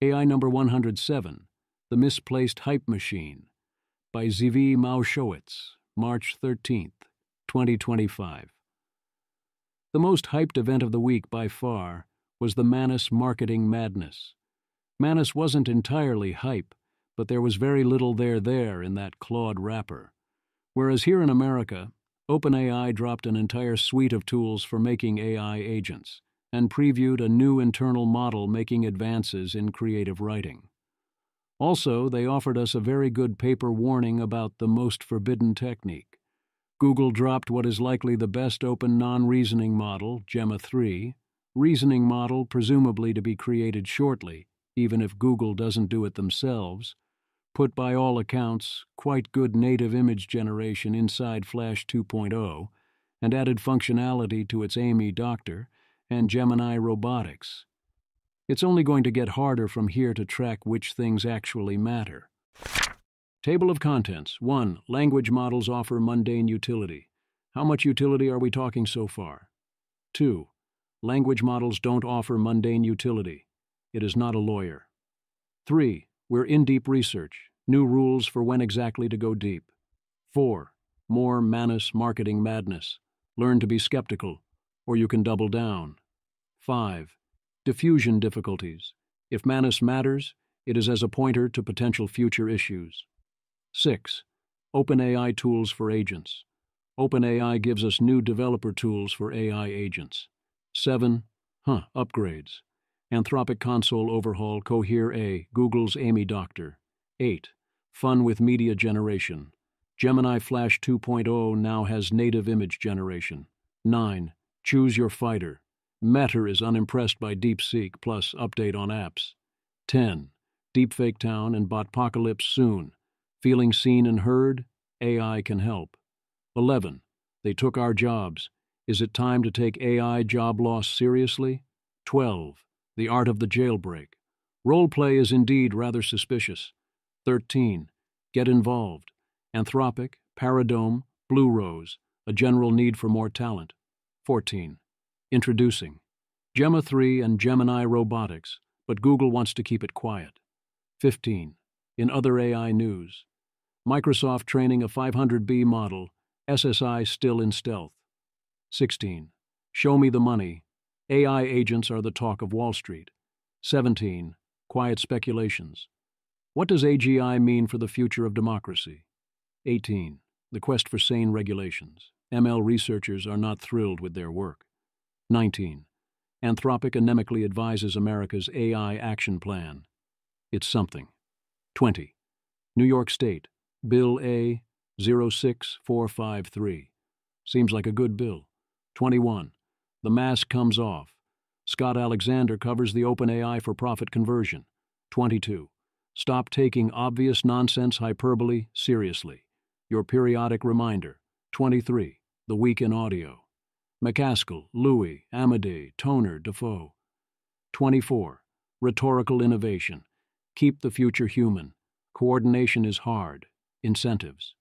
AI number 107, The Misplaced Hype Machine, by Zvi Maushowitz, March 13th, 2025. The most hyped event of the week by far was the Manus Marketing Madness. Manus wasn't entirely hype, but there was very little there in that Claude wrapper. Whereas here in America, OpenAI dropped an entire suite of tools for making AI agents and previewed a new internal model making advances in creative writing. Also, they offered us a very good paper warning about the most forbidden technique. Google dropped what is likely the best open non-reasoning model, Gemma 3, reasoning model presumably to be created shortly, even if Google doesn't do it themselves, put by all accounts quite good native image generation inside Flash 2.0, and added functionality to its Amy Doctor and Gemini robotics. It's only going to get harder from here to track which things actually matter. Table of contents. 1. Language models offer mundane utility. How much utility are we talking so far? 2. Language models don't offer mundane utility. It is not a lawyer. 3. We're in deep research. New rules for when exactly to go deep. 4. More Manus marketing madness. Learn to be skeptical, or you can double down. 5. Diffusion difficulties. If Manus matters, it is as a pointer to potential future issues. 6. OpenAI tools for agents. OpenAI gives us new developer tools for AI agents. 7. Upgrades. Anthropic Console overhaul Cohere A, Google's Amy Doctor. 8. Fun with media generation. Gemini Flash 2.0 now has native image generation. 9. Choose your fighter. Meta is unimpressed by DeepSeek plus update on apps. 10. Deepfake Town and Botpocalypse soon. Feeling seen and heard? AI can help. 11. They took our jobs. Is it time to take AI job loss seriously? 12. The art of the jailbreak. Roleplay is indeed rather suspicious. 13. Get involved. Anthropic, Paradome, Blue Rose, a general need for more talent. 14. Introducing. Gemma 3 and Gemini robotics, but Google wants to keep it quiet. 15. In other AI news. Microsoft training a 500B model, SSI still in stealth. 16. Show me the money. AI agents are the talk of Wall Street. 17. Quiet speculations. What does AGI mean for the future of democracy? 18. The quest for sane regulations. ML researchers are not thrilled with their work. 19. Anthropic anemically advises America's AI action plan. It's something. 20. New York State, Bill A. 06453. Seems like a good bill. 21. The mask comes off. Scott Alexander covers the OpenAI for profit conversion. 22. Stop taking obvious nonsense hyperbole seriously. Your periodic reminder. 23. The Week in Audio. McCaskill, Louis, Amadei, Toner, Defoe. 24. Rhetorical innovation. Keep the future human. Coordination is hard. Incentives.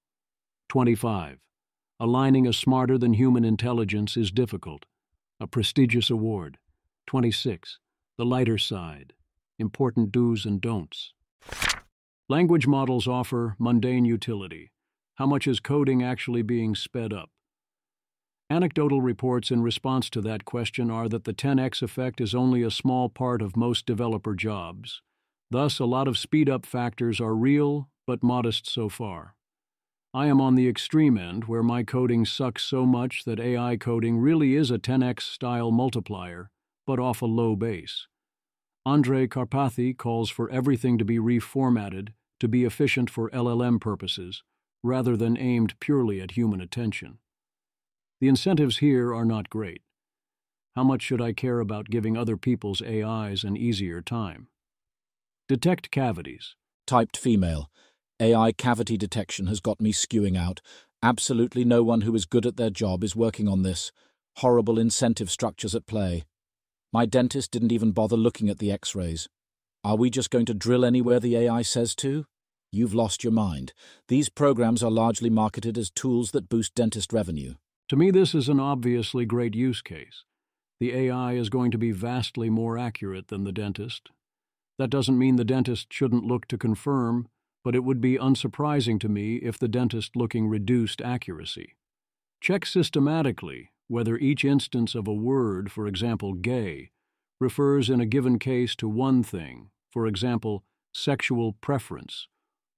25. Aligning a smarter than human intelligence is difficult. A prestigious award. 26. The lighter side. Important do's and don'ts. Language models offer mundane utility. How much is coding actually being sped up? Anecdotal reports in response to that question are that the 10x effect is only a small part of most developer jobs. Thus, a lot of speed-up factors are real, but modest so far. I am on the extreme end, where my coding sucks so much that AI coding really is a 10x style multiplier, but off a low base. Andrei Karpathy calls for everything to be reformatted to be efficient for LLM purposes, rather than aimed purely at human attention. The incentives here are not great. How much should I care about giving other people's AIs an easier time? Detect cavities. Typed female. AI cavity detection has got me skewing out. Absolutely no one who is good at their job is working on this. Horrible incentive structures at play. My dentist didn't even bother looking at the x-rays. Are we just going to drill anywhere the AI says to? You've lost your mind. These programs are largely marketed as tools that boost dentist revenue. To me, this is an obviously great use case. The AI is going to be vastly more accurate than the dentist. That doesn't mean the dentist shouldn't look to confirm, but it would be unsurprising to me if the dentist looking reduced accuracy. Check systematically whether each instance of a word, for example, gay, refers in a given case to one thing, for example, sexual preference,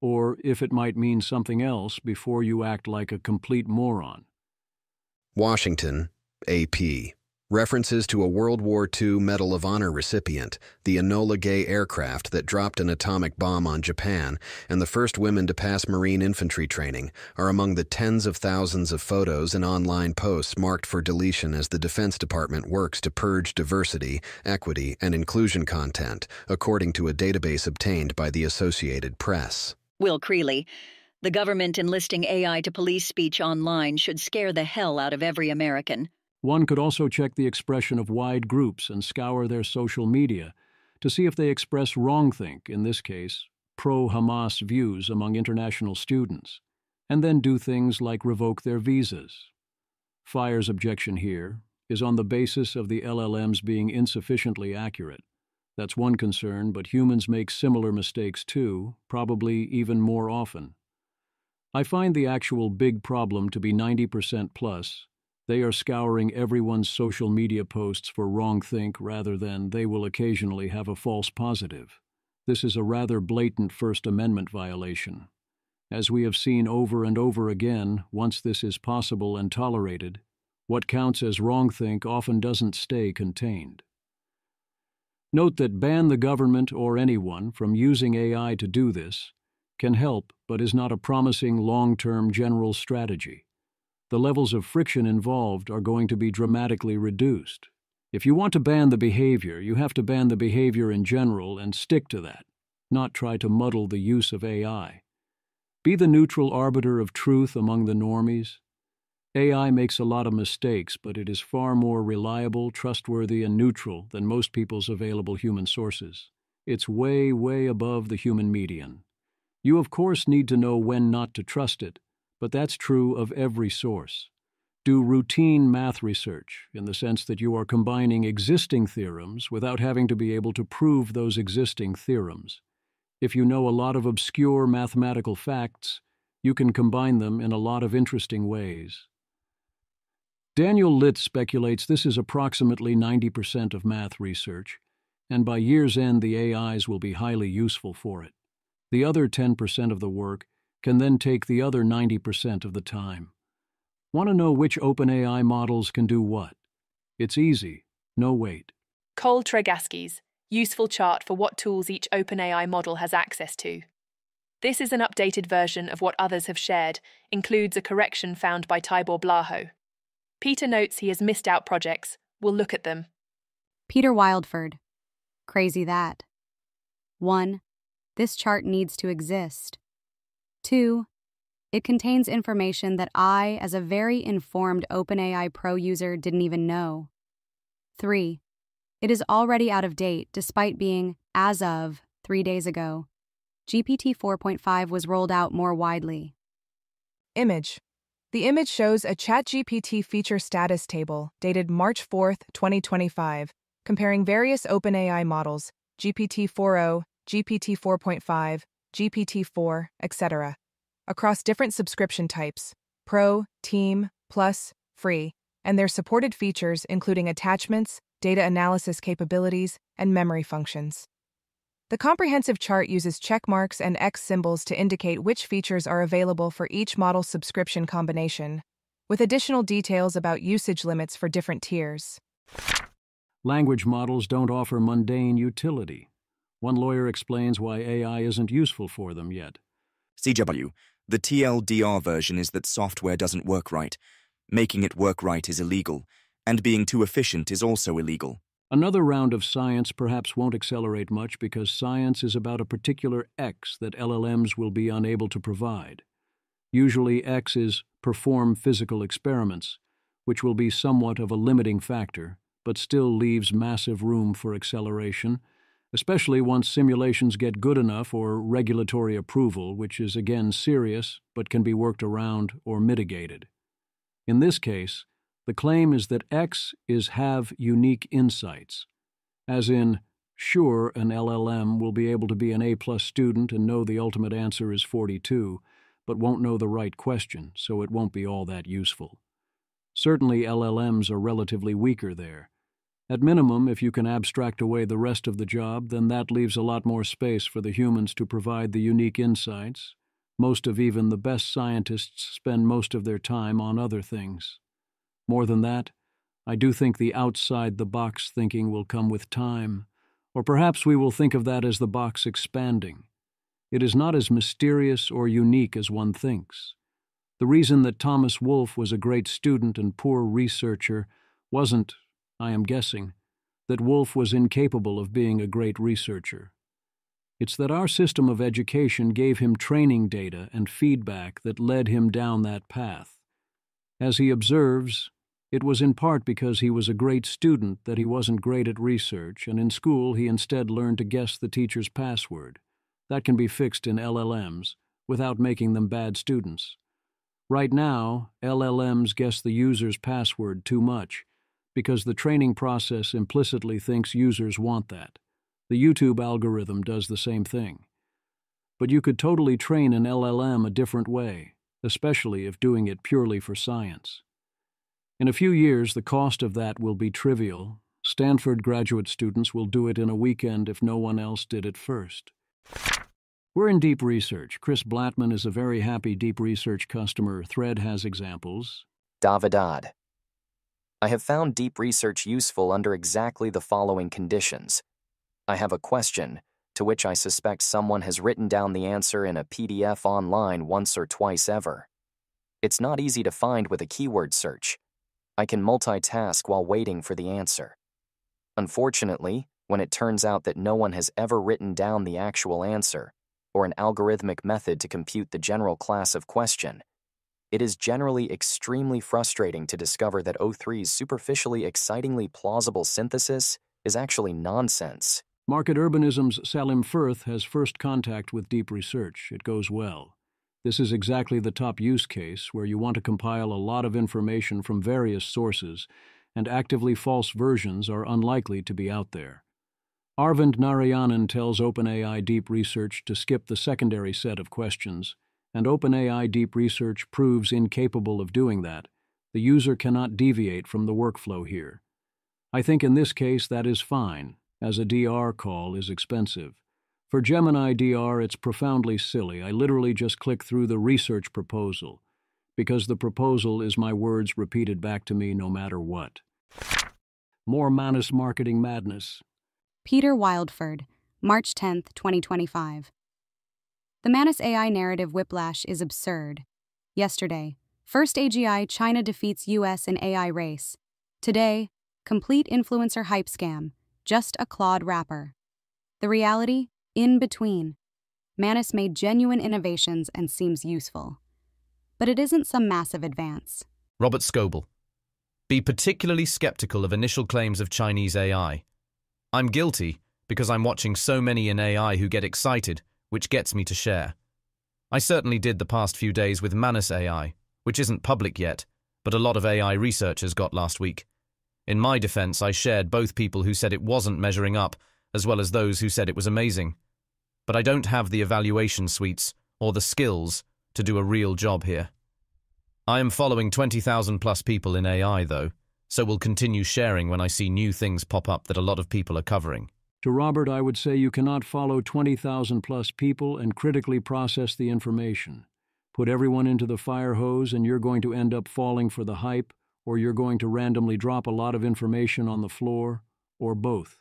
or if it might mean something else before you act like a complete moron. Washington, AP. References to a World War II Medal of Honor recipient, the Enola Gay aircraft that dropped an atomic bomb on Japan, and the first women to pass Marine infantry training are among the tens of thousands of photos and online posts marked for deletion as the Defense Department works to purge diversity, equity, and inclusion content, according to a database obtained by the Associated Press. Will Creeley. The government enlisting AI to police speech online should scare the hell out of every American. One could also check the expression of wide groups and scour their social media to see if they express wrongthink, in this case, pro-Hamas views among international students, and then do things like revoke their visas. Fire's objection here is on the basis of the LLMs being insufficiently accurate. That's one concern, but humans make similar mistakes too, probably even more often. I find the actual big problem to be 90% plus. They are scouring everyone's social media posts for wrongthink rather than they will occasionally have a false positive. This is a rather blatant First Amendment violation. As we have seen over and over again, once this is possible and tolerated, what counts as wrongthink often doesn't stay contained. Note that ban the government or anyone from using AI to do this can help, but is not a promising long-term general strategy. The levels of friction involved are going to be dramatically reduced. If you want to ban the behavior, you have to ban the behavior in general and stick to that, not try to muddle the use of AI. Be the neutral arbiter of truth among the normies. AI makes a lot of mistakes, but it is far more reliable, trustworthy, and neutral than most people's available human sources. It's way, way above the human median. You, of course, need to know when not to trust it, but that's true of every source. Do routine math research, in the sense that you are combining existing theorems without having to be able to prove those existing theorems. If you know a lot of obscure mathematical facts, you can combine them in a lot of interesting ways. Daniel Litt speculates this is approximately 90% of math research, and by year's end the AIs will be highly useful for it. The other 10% of the work can then take the other 90% of the time. Want to know which OpenAI models can do what? It's easy. No wait. Cole Tregaski's useful chart for what tools each OpenAI model has access to. This is an updated version of what others have shared, includes a correction found by Tibor Blaho. Peter notes he has missed out projects. We'll look at them. Peter Wildford. Crazy that. 1. This chart needs to exist. 2. It contains information that I, as a very informed OpenAI Pro user, didn't even know. 3. It is already out of date despite being, as of, 3 days ago. GPT 4.5 was rolled out more widely. Image. The image shows a ChatGPT feature status table dated March 4, 2025, comparing various OpenAI models, GPT-4o, GPT 4.5, GPT-4, etc., across different subscription types, Pro, Team, Plus, Free, and their supported features including attachments, data analysis capabilities, and memory functions. The comprehensive chart uses check marks and X symbols to indicate which features are available for each model subscription combination, with additional details about usage limits for different tiers. Language models don't offer mundane utility. One lawyer explains why AI isn't useful for them yet. CW, the TLDR version is that software doesn't work right. Making it work right is illegal, and being too efficient is also illegal. Another round of science perhaps won't accelerate much because science is about a particular X that LLMs will be unable to provide. Usually X is perform physical experiments, which will be somewhat of a limiting factor, but still leaves massive room for acceleration, especially once simulations get good enough or regulatory approval, which is again serious but can be worked around or mitigated. In this case, the claim is that X is have unique insights, as in Sure, an LLM will be able to be an A-plus student and know the ultimate answer is 42, but won't know the right question, so it won't be all that useful. Certainly LLMs are relatively weaker there. At minimum, if you can abstract away the rest of the job, then that leaves a lot more space for the humans to provide the unique insights. Most of even the best scientists spend most of their time on other things. More than that, I do think the outside-the-box thinking will come with time, or perhaps we will think of that as the box expanding. It is not as mysterious or unique as one thinks. The reason that Thomas Wolfe was a great student and poor researcher wasn't, I am guessing, that Wolfe was incapable of being a great researcher. It's that our system of education gave him training data and feedback that led him down that path. As he observes, it was in part because he was a great student that he wasn't great at research, and in school he instead learned to guess the teacher's password. That can be fixed in LLMs without making them bad students. Right now, LLMs guess the user's password too much because the training process implicitly thinks users want that. The YouTube algorithm does the same thing. But you could totally train an LLM a different way, especially if doing it purely for science. In a few years, the cost of that will be trivial. Stanford graduate students will do it in a weekend if no one else did it first. We're in deep research. Chris Blattman is a very happy deep research customer. Thread has examples. Davidad. I have found deep research useful under exactly the following conditions. I have a question, to which I suspect someone has written down the answer in a PDF online once or twice ever. It's not easy to find with a keyword search. I can multitask while waiting for the answer. Unfortunately, when it turns out that no one has ever written down the actual answer, or an algorithmic method to compute the general class of question, it is generally extremely frustrating to discover that O3's superficially excitingly plausible synthesis is actually nonsense. Market Urbanism's Salim Firth has first contact with deep research. It goes well. This is exactly the top use case where you want to compile a lot of information from various sources, and actively false versions are unlikely to be out there. Arvind Narayanan tells OpenAI Deep Research to skip the secondary set of questions, and OpenAI Deep Research proves incapable of doing that. The user cannot deviate from the workflow here. I think in this case that is fine, as a DR call is expensive. For Gemini DR, it's profoundly silly. I literally just click through the research proposal, because the proposal is my words repeated back to me no matter what. More Manus marketing madness. Peter Wildford, March 10, 2025. The Manus AI narrative whiplash is absurd. Yesterday, first AGI China defeats US in AI race. Today, complete influencer hype scam, just a Claude wrapper. The reality? In between. Manus made genuine innovations and seems useful. But it isn't some massive advance. Robert Scoble. Be particularly skeptical of initial claims of Chinese AI. I'm guilty because I'm watching so many in AI who get excited, which gets me to share. I certainly did the past few days with Manus AI, which isn't public yet, but a lot of AI researchers got last week. In my defense, I shared both people who said it wasn't measuring up, as well as those who said it was amazing. But I don't have the evaluation suites or the skills to do a real job here. I am following 20,000 plus people in AI, though, so will continue sharing when I see new things pop up that a lot of people are covering. To Robert, I would say you cannot follow 20,000 plus people and critically process the information. Put everyone into the fire hose and you're going to end up falling for the hype, or you're going to randomly drop a lot of information on the floor, or both.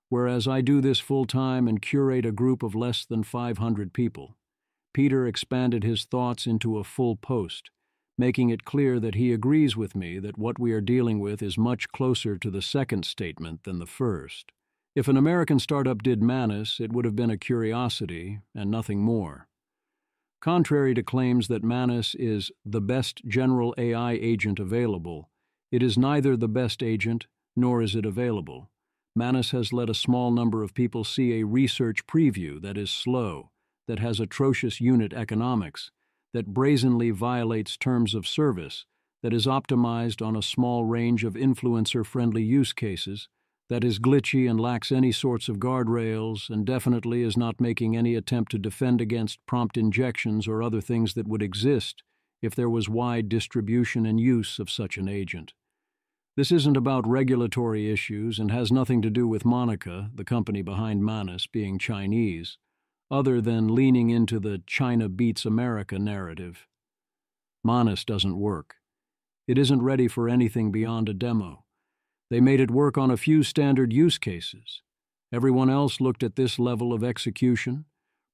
Whereas I do this full-time and curate a group of less than 500 people. Peter expanded his thoughts into a full post, making it clear that he agrees with me that what we are dealing with is much closer to the second statement than the first. If an American startup did Manus, it would have been a curiosity and nothing more. Contrary to claims that Manus is the best general AI agent available, it is neither the best agent nor is it available. Manus has let a small number of people see a research preview that is slow, that has atrocious unit economics, that brazenly violates terms of service, that is optimized on a small range of influencer-friendly use cases, that is glitchy and lacks any sorts of guardrails, and definitely is not making any attempt to defend against prompt injections or other things that would exist if there was wide distribution and use of such an agent. This isn't about regulatory issues and has nothing to do with Monica, the company behind Manus, being Chinese, other than leaning into the China beats America narrative. Manus doesn't work. It isn't ready for anything beyond a demo. They made it work on a few standard use cases. Everyone else looked at this level of execution,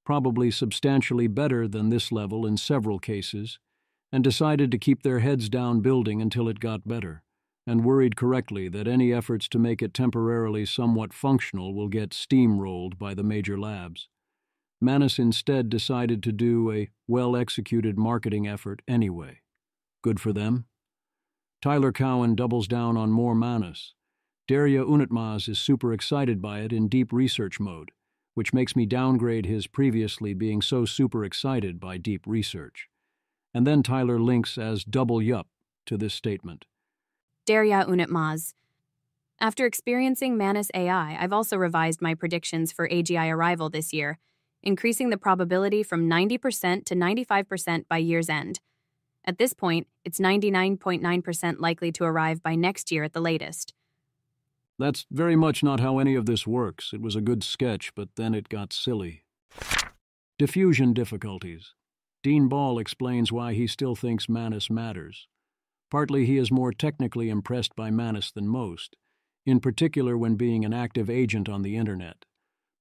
probably substantially better than this level in several cases, and decided to keep their heads down building until it got better, and worried correctly that any efforts to make it temporarily somewhat functional will get steamrolled by the major labs. Manus instead decided to do a well-executed marketing effort anyway. Good for them. Tyler Cowen doubles down on more Manus. Derya Unitmaz is super excited by it in deep research mode, which makes me downgrade his previously being so super excited by deep research. And then Tyler links as double yup to this statement. Derya Unitmaz. After experiencing Manus AI, I've also revised my predictions for AGI arrival this year, increasing the probability from 90% to 95% by year's end. At this point, it's 99.9% likely to arrive by next year at the latest. That's very much not how any of this works. It was a good sketch, but then it got silly. Diffusion difficulties. Dean Ball explains why he still thinks Manus matters. Partly he is more technically impressed by Manus than most, in particular when being an active agent on the internet.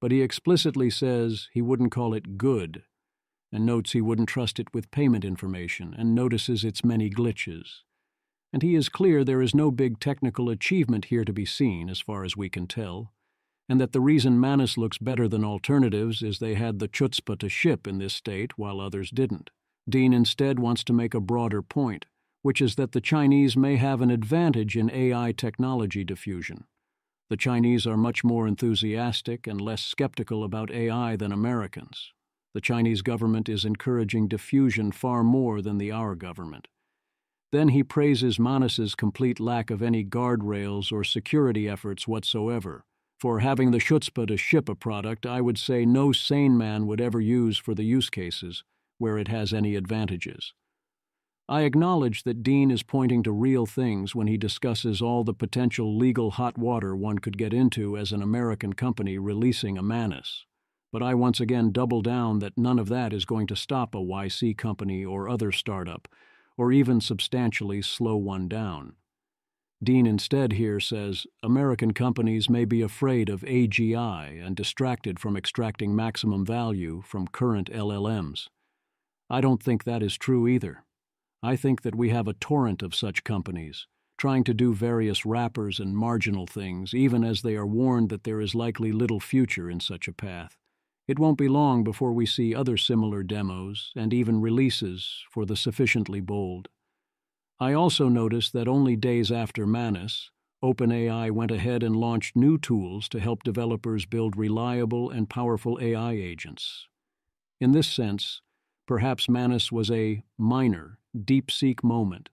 But he explicitly says he wouldn't call it good, and notes he wouldn't trust it with payment information, and notices its many glitches. And he is clear there is no big technical achievement here to be seen, as far as we can tell, and that the reason Manus looks better than alternatives is they had the chutzpah to ship in this state while others didn't. Dean instead wants to make a broader point, which is that the Chinese may have an advantage in AI technology diffusion. The Chinese are much more enthusiastic and less skeptical about AI than Americans. The Chinese government is encouraging diffusion far more than our government. Then he praises Manus's complete lack of any guardrails or security efforts whatsoever. For having the chutzpah to ship a product I would say no sane man would ever use for the use cases where it has any advantages. I acknowledge that Dean is pointing to real things when he discusses all the potential legal hot water one could get into as an American company releasing a Manus. But I once again double down that none of that is going to stop a YC company or other startup, or even substantially slow one down. Dean instead here says American companies may be afraid of AGI and distracted from extracting maximum value from current LLMs. I don't think that is true either. I think that we have a torrent of such companies, trying to do various wrappers and marginal things, even as they are warned that there is likely little future in such a path. It won't be long before we see other similar demos and even releases for the sufficiently bold. I also noticed that only days after Manus, OpenAI went ahead and launched new tools to help developers build reliable and powerful AI agents. In this sense, perhaps Manus was a minor, DeepSeek moment,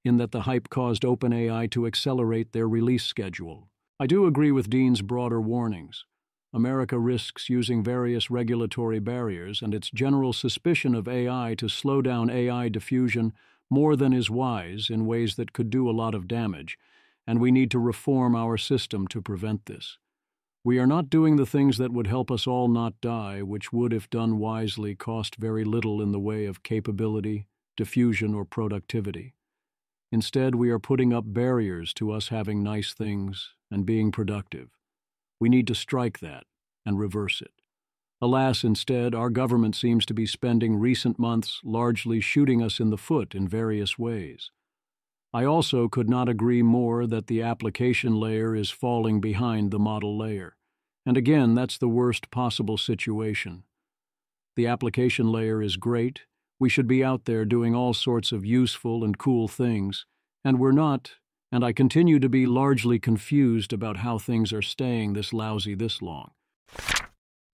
in that the hype caused OpenAI to accelerate their release schedule. I do agree with Dean's broader warnings. America risks using various regulatory barriers and its general suspicion of AI to slow down AI diffusion more than is wise in ways that could do a lot of damage, and we need to reform our system to prevent this. We are not doing the things that would help us all not die, which would, if done wisely, cost very little in the way of capability, diffusion, or productivity. Instead, we are putting up barriers to us having nice things and being productive. We need to strike that and reverse it. Alas, instead, our government seems to be spending recent months largely shooting us in the foot in various ways. I also could not agree more that the application layer is falling behind the model layer. And again, that's the worst possible situation. The application layer is great. We should be out there doing all sorts of useful and cool things, and we're not, and I continue to be largely confused about how things are staying this lousy this long.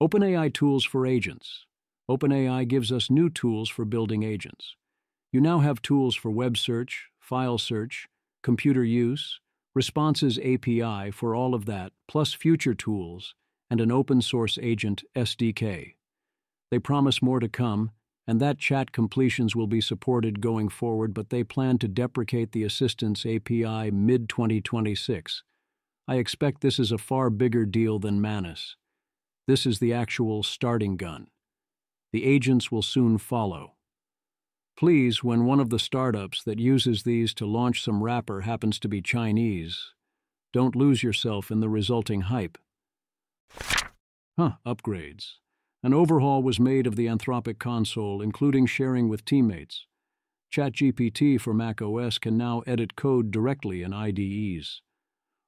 OpenAI tools for agents. OpenAI gives us new tools for building agents. You now have tools for web search, file search, computer use, Responses API for all of that, plus future tools, and an open-source agent SDK. They promise more to come, and that chat completions will be supported going forward, but they plan to deprecate the Assistance API mid-2026. I expect this is a far bigger deal than Manus. This is the actual starting gun. The agents will soon follow. Please, when one of the startups that uses these to launch some wrapper happens to be Chinese, don't lose yourself in the resulting hype. Upgrades. An overhaul was made of the Anthropic console, including sharing with teammates. ChatGPT for macOS can now edit code directly in IDEs.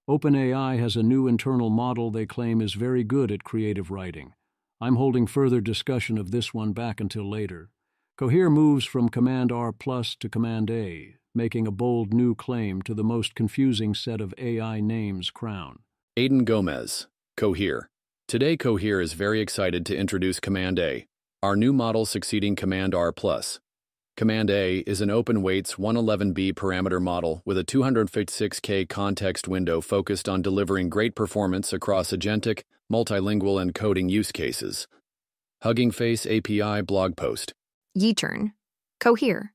OpenAI has a new internal model they claim is very good at creative writing. I'm holding further discussion of this one back until later. Cohere moves from Command-R+ to Command-A, making a bold new claim to the most confusing set of AI names crown. Aiden Gomez, Cohere. Today, Cohere is very excited to introduce Command-A, our new model succeeding Command-R+. Command-A is an open-weights 111B parameter model with a 256K context window focused on delivering great performance across agentic, multilingual, and coding use cases. Hugging Face API blog post. Yeturn. Cohere.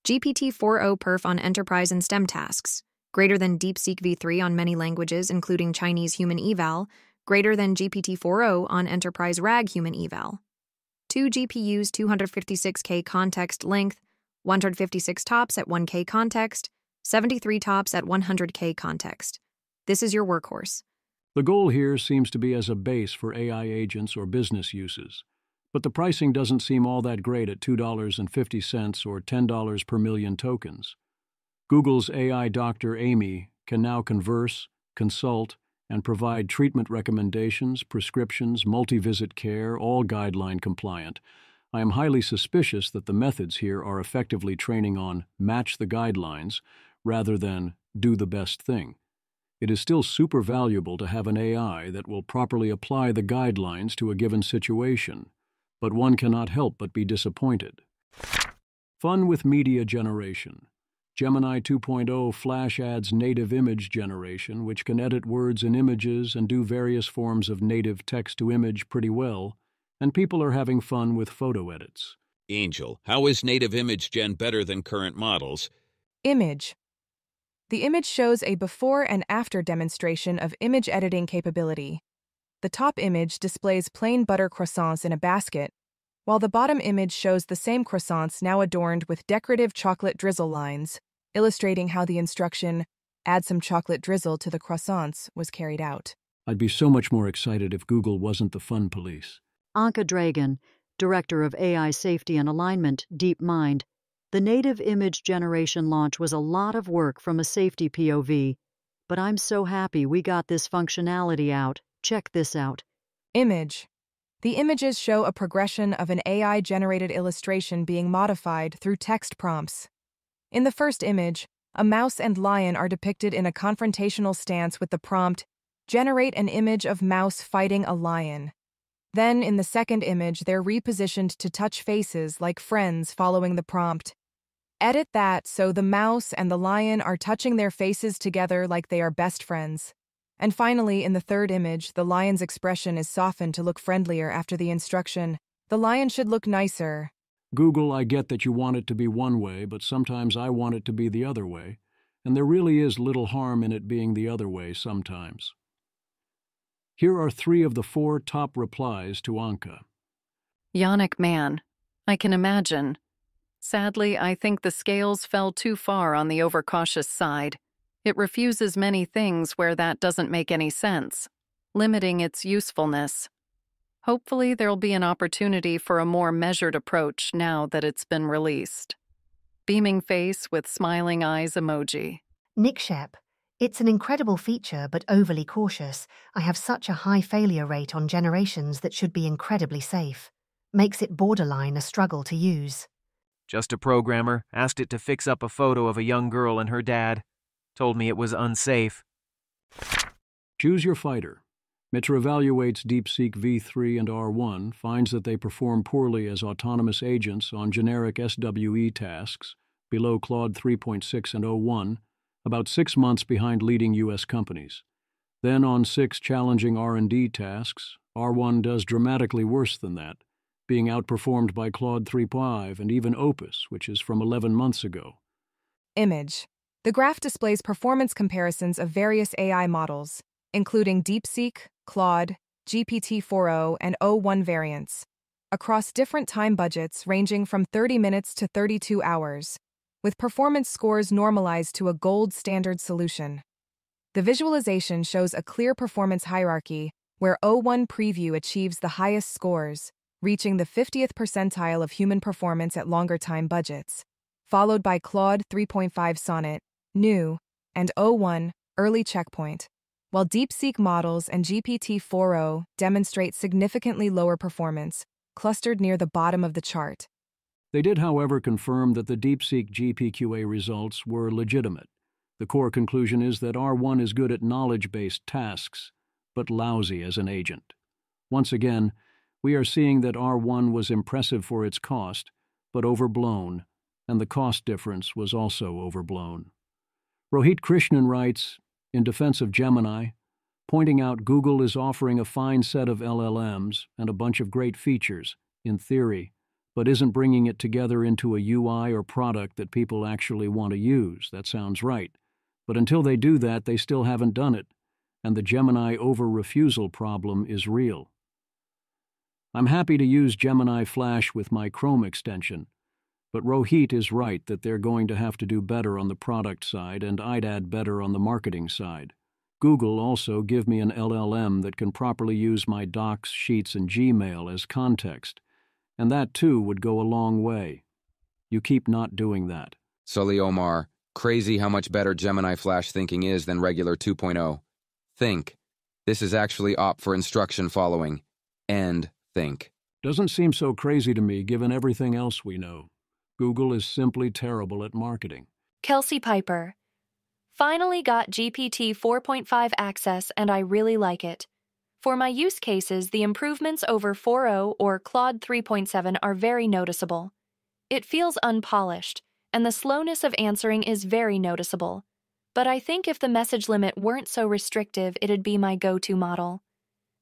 GPT-4o perf on enterprise and STEM tasks. Greater than DeepSeek v3 on many languages, including Chinese human eval. Greater than GPT-4o on enterprise RAG human eval. 2 GPUs, 256K context length, 156 tops at 1K context, 73 tops at 100K context. This is your workhorse. The goal here seems to be as a base for AI agents or business uses. But the pricing doesn't seem all that great at $2.50 or $10 per million tokens. Google's AI doctor Amy can now converse, consult, and provide treatment recommendations, prescriptions, multi-visit care, all guideline compliant. I am highly suspicious that the methods here are effectively training on match the guidelines rather than do the best thing. It is still super valuable to have an AI that will properly apply the guidelines to a given situation, but one cannot help but be disappointed. Fun with media generation. Gemini 2.0 Flash adds native image generation, which can edit words and images and do various forms of native text-to-image pretty well, and people are having fun with photo edits. Angel, how is native image gen better than current models? Image. The image shows a before and after demonstration of image editing capability. The top image displays plain butter croissants in a basket, while the bottom image shows the same croissants now adorned with decorative chocolate drizzle lines, illustrating how the instruction, add some chocolate drizzle to the croissants, was carried out. I'd be so much more excited if Google wasn't the fun police. Anka Dragan, Director of AI Safety and Alignment, DeepMind. The native image generation launch was a lot of work from a safety POV, but I'm so happy we got this functionality out. Check this out. Image. The images show a progression of an AI-generated illustration being modified through text prompts. In the first image, a mouse and lion are depicted in a confrontational stance with the prompt, generate an image of mouse fighting a lion. Then, in the second image, they're repositioned to touch faces like friends following the prompt. Edit that so the mouse and the lion are touching their faces together like they are best friends. And finally, in the third image, the lion's expression is softened to look friendlier after the instruction, the lion should look nicer. Google, I get that you want it to be one way, but sometimes I want it to be the other way, and there really is little harm in it being the other way sometimes. Here are 3 of the 4 top replies to Anka. Yannick Mann, I can imagine. Sadly, I think the scales fell too far on the overcautious side. It refuses many things where that doesn't make any sense, limiting its usefulness. Hopefully there'll be an opportunity for a more measured approach now that it's been released. Beaming face with smiling eyes emoji. Nick Shep, it's an incredible feature but overly cautious. I have such a high failure rate on generations that should be incredibly safe. Makes it borderline a struggle to use. Just a programmer, asked it to fix up a photo of a young girl and her dad. Told me it was unsafe. Choose your fighter. Mitra evaluates DeepSeek v3 and R1, finds that they perform poorly as autonomous agents on generic SWE tasks, below Claude 3.6 and 01, about 6 months behind leading U.S. companies. Then on 6 challenging R&D tasks, R1 does dramatically worse than that, being outperformed by Claude 3.5 and even Opus, which is from 11 months ago. Image. The graph displays performance comparisons of various AI models, including DeepSeek, Claude, GPT-4o, and O1 variants, across different time budgets ranging from 30 minutes to 32 hours, with performance scores normalized to a gold standard solution. The visualization shows a clear performance hierarchy where O1 Preview achieves the highest scores, reaching the 50th percentile of human performance at longer time budgets, followed by Claude 3.5 Sonnet, New, and O1, Early Checkpoint, while DeepSeek models and GPT-4o demonstrate significantly lower performance, clustered near the bottom of the chart. They did, however, confirm that the DeepSeek GPQA results were legitimate. The core conclusion is that R1 is good at knowledge-based tasks, but lousy as an agent. Once again, we are seeing that R1 was impressive for its cost, but overblown, and the cost difference was also overblown. Rohit Krishnan writes, in defense of Gemini, pointing out Google is offering a fine set of LLMs and a bunch of great features, in theory, but isn't bringing it together into a UI or product that people actually want to use. That sounds right. But until they do that, they still haven't done it, and the Gemini over-refusal problem is real. I'm happy to use Gemini Flash with my Chrome extension, but Rohit is right that they're going to have to do better on the product side, and I'd add better on the marketing side. Google also give me an LLM that can properly use my Docs, Sheets, and Gmail as context, and that too would go a long way. You keep not doing that. Sully Omar, crazy how much better Gemini Flash thinking is than regular 2.0. Think. This is actually opt for instruction following. And think. Doesn't seem so crazy to me given everything else we know. Google is simply terrible at marketing. Kelsey Piper. Finally got GPT 4.5 access and I really like it. For my use cases, the improvements over 4.0 or Claude 3.7 are very noticeable. It feels unpolished, and the slowness of answering is very noticeable. But I think if the message limit weren't so restrictive, it'd be my go-to model.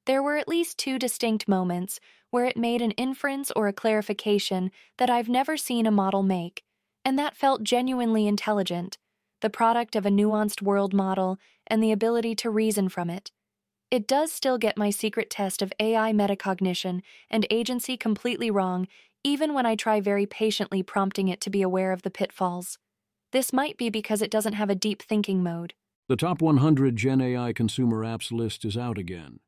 There were at least 2 distinct moments where it made an inference or a clarification that I've never seen a model make, and that felt genuinely intelligent, the product of a nuanced world model and the ability to reason from it. It does still get my secret test of AI metacognition and agency completely wrong, even when I try very patiently prompting it to be aware of the pitfalls. This might be because it doesn't have a deep thinking mode. The top 100 Gen AI consumer apps list is out again,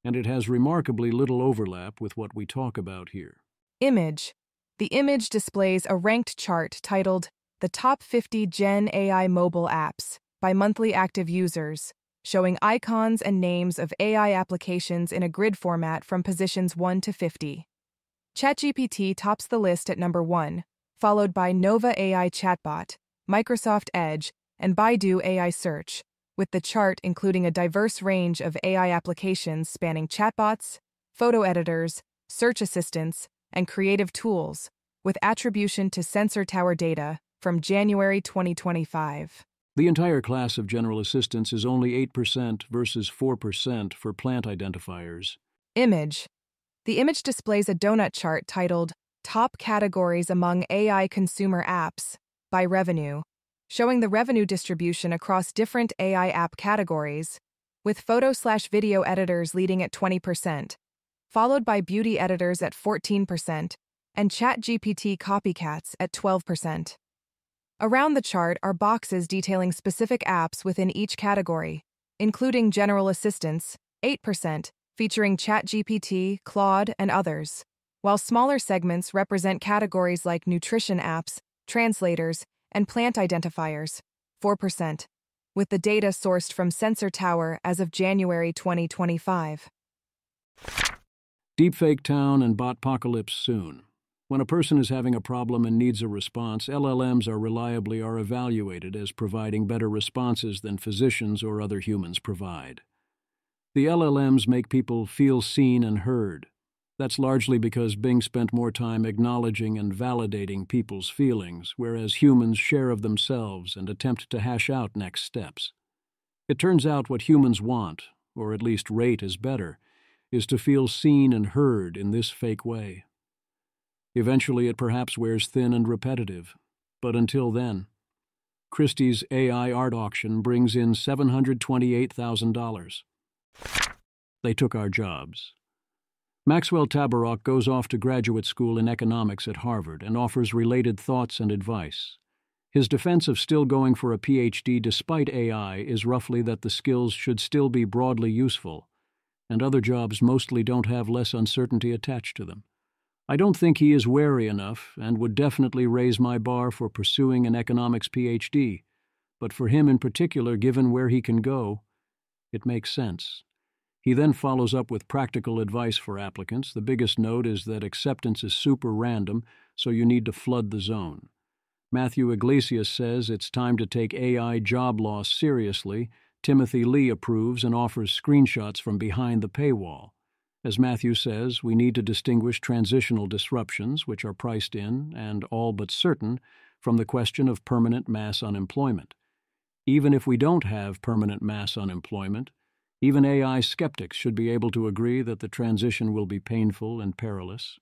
and it has remarkably little overlap with what we talk about here. Image. The image displays a ranked chart titled The Top 50 Gen AI Mobile Apps by monthly active users, showing icons and names of AI applications in a grid format from positions 1 to 50. ChatGPT tops the list at number 1, followed by Nova AI Chatbot, Microsoft Edge, and Baidu AI Search, with the chart including a diverse range of AI applications spanning chatbots, photo editors, search assistants, and creative tools, with attribution to Sensor Tower data from January 2025. The entire class of general assistants is only 8% versus 4% for plant identifiers. Image. The image displays a donut chart titled Top Categories Among AI Consumer Apps by Revenue, showing the revenue distribution across different AI app categories, with photo/video editors leading at 20%, followed by beauty editors at 14%, and ChatGPT copycats at 12%. Around the chart are boxes detailing specific apps within each category, including General Assistants, 8%, featuring ChatGPT, Claude, and others, while smaller segments represent categories like nutrition apps, translators, and plant identifiers, 4%, with the data sourced from Sensor Tower as of January 2025. Deepfake Town and Botpocalypse soon. When a person is having a problem and needs a response, LLMs are evaluated as providing better responses than physicians or other humans provide. The LLMs make people feel seen and heard. That's largely because Bing spent more time acknowledging and validating people's feelings, whereas humans share of themselves and attempt to hash out next steps. It turns out what humans want, or at least rate as better, is to feel seen and heard in this fake way. Eventually it perhaps wears thin and repetitive, but until then, Christie's AI art auction brings in $728,000. They took our jobs. Maxwell Tabarrok goes off to graduate school in economics at Harvard and offers related thoughts and advice. His defense of still going for a PhD despite AI is roughly that the skills should still be broadly useful, and other jobs mostly don't have less uncertainty attached to them. I don't think he is wary enough and would definitely raise my bar for pursuing an economics PhD, but for him in particular, given where he can go, it makes sense. He then follows up with practical advice for applicants. The biggest note is that acceptance is super random, so you need to flood the zone. Matthew Iglesias says it's time to take AI job loss seriously. Timothy Lee approves and offers screenshots from behind the paywall. As Matthew says, we need to distinguish transitional disruptions, which are priced in and all but certain, from the question of permanent mass unemployment. Even if we don't have permanent mass unemployment, even AI skeptics should be able to agree that the transition will be painful and perilous.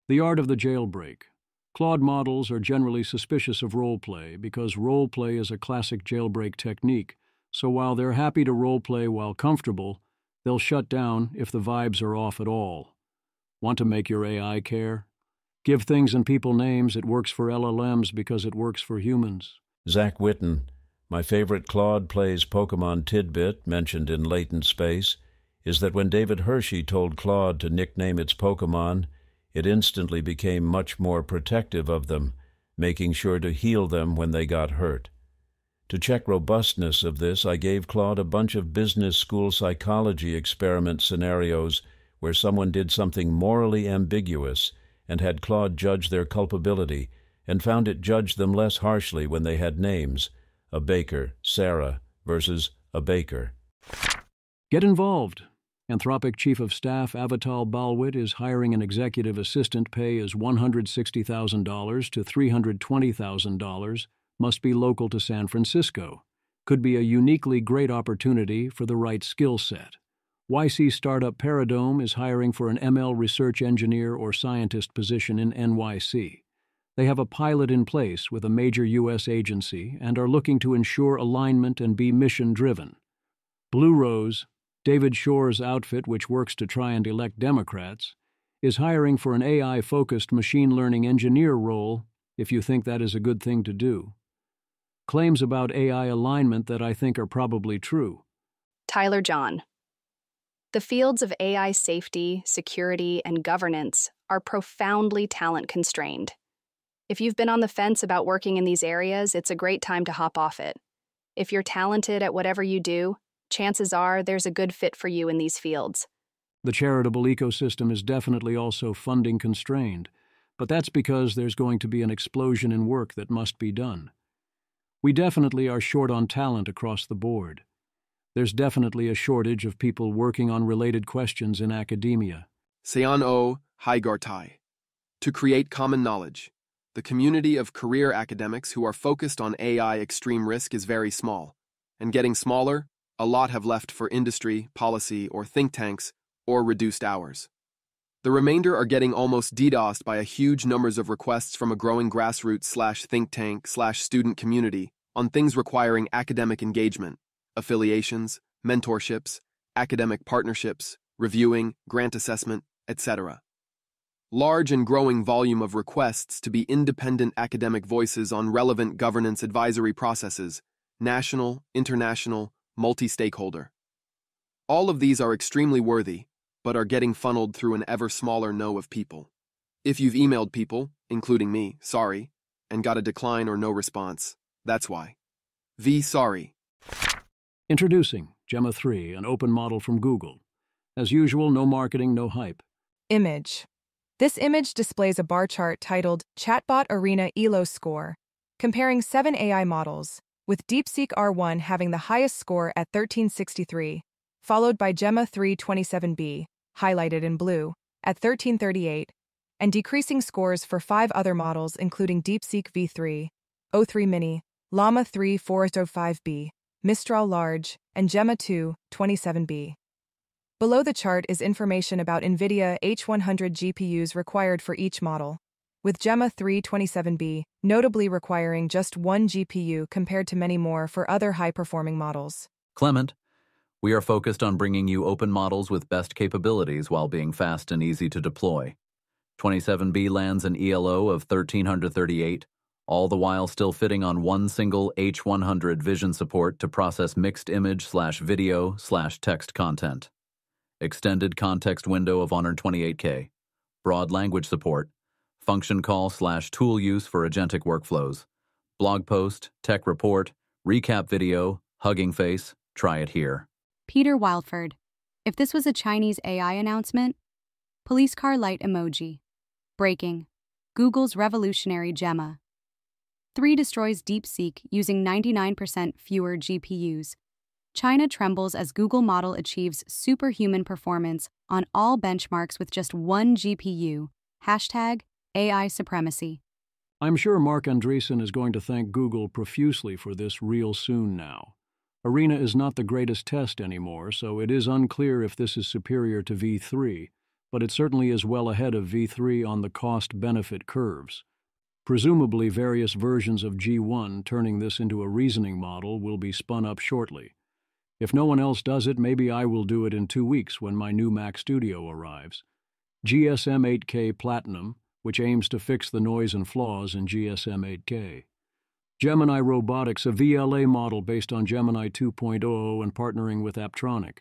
The art of the jailbreak. Claude models are generally suspicious of role play because role play is a classic jailbreak technique, so while they're happy to role play while comfortable, they'll shut down if the vibes are off at all. Want to make your AI care? Give things and people names. It works for LLMs because it works for humans. Zach Witten. My favorite Claude Plays Pokemon tidbit, mentioned in Latent Space, is that when David Hershey told Claude to nickname its Pokemon, it instantly became much more protective of them, making sure to heal them when they got hurt. To check robustness of this, I gave Claude a bunch of business school psychology experiment scenarios where someone did something morally ambiguous and had Claude judge their culpability, and found it judged them less harshly when they had names. A baker, Sarah, versus a baker. Get involved. Anthropic Chief of Staff Avital Balwit is hiring an executive assistant. Pay is $160,000 to $320,000. Must be local to San Francisco. Could be a uniquely great opportunity for the right skill set. YC startup Paradome is hiring for an ML research engineer or scientist position in NYC. They have a pilot in place with a major U.S. agency and are looking to ensure alignment and be mission-driven. Blue Rose, David Shore's outfit, which works to try and elect Democrats, is hiring for an AI-focused machine learning engineer role, if you think that is a good thing to do. Claims about AI alignment that I think are probably true. Tyler John. The fields of AI safety, security, and governance are profoundly talent-constrained. If you've been on the fence about working in these areas, it's a great time to hop off it. If you're talented at whatever you do, chances are there's a good fit for you in these fields. The charitable ecosystem is definitely also funding constrained, but that's because there's going to be an explosion in work that must be done. We definitely are short on talent across the board. There's definitely a shortage of people working on related questions in academia. Sean O. Haigartai. To create common knowledge. The community of career academics who are focused on AI extreme risk is very small, and getting smaller, a lot have left for industry, policy, or think tanks, or reduced hours. The remainder are getting almost DDoSed by a huge numbers of requests from a growing grassroots/think tank/student community on things requiring academic engagement, affiliations, mentorships, academic partnerships, reviewing, grant assessment, etc. Large and growing volume of requests to be independent academic voices on relevant governance advisory processes, national, international, multi-stakeholder. All of these are extremely worthy, but are getting funneled through an ever smaller know of people. If you've emailed people, including me, sorry, and got a decline or no response, that's why. Sorry. Introducing Gemma 3, an open model from Google. As usual, no marketing, no hype. Image. This image displays a bar chart titled Chatbot Arena ELO Score, comparing 7 AI models, with DeepSeek R1 having the highest score at 1363, followed by Gemma 3 27B, highlighted in blue, at 1338, and decreasing scores for 5 other models including DeepSeek V3, O3 Mini, Llama 3 405B, Mistral Large, and Gemma 2 27B. Below the chart is information about NVIDIA H100 GPUs required for each model, with Gemma 3 27B notably requiring just 1 GPU compared to many more for other high-performing models. Clement, we are focused on bringing you open models with best capabilities while being fast and easy to deploy. 27B lands an ELO of 1338, all the while still fitting on one single H100 vision support to process mixed image/video/text content. Extended context window of 128K, broad language support, function call/tool use for agentic workflows, blog post, tech report, recap video, hugging face, try it here. Peter Wildford. If this was a Chinese AI announcement, police car light emoji. Breaking. Google's revolutionary Gemma 3 destroys DeepSeek using 99% fewer GPUs. China trembles as Google model achieves superhuman performance on all benchmarks with just 1 GPU. Hashtag AI supremacy. I'm sure Mark Andreessen is going to thank Google profusely for this real soon now. Arena is not the greatest test anymore, so it is unclear if this is superior to V3, but it certainly is well ahead of V3 on the cost-benefit curves. Presumably various versions of G1 turning this into a reasoning model will be spun up shortly. If no one else does it, maybe I will do it in 2 weeks when my new Mac Studio arrives. GSM 8K Platinum, which aims to fix the noise and flaws in GSM 8K. Gemini Robotics, a VLA model based on Gemini 2.0 and partnering with Aptronic.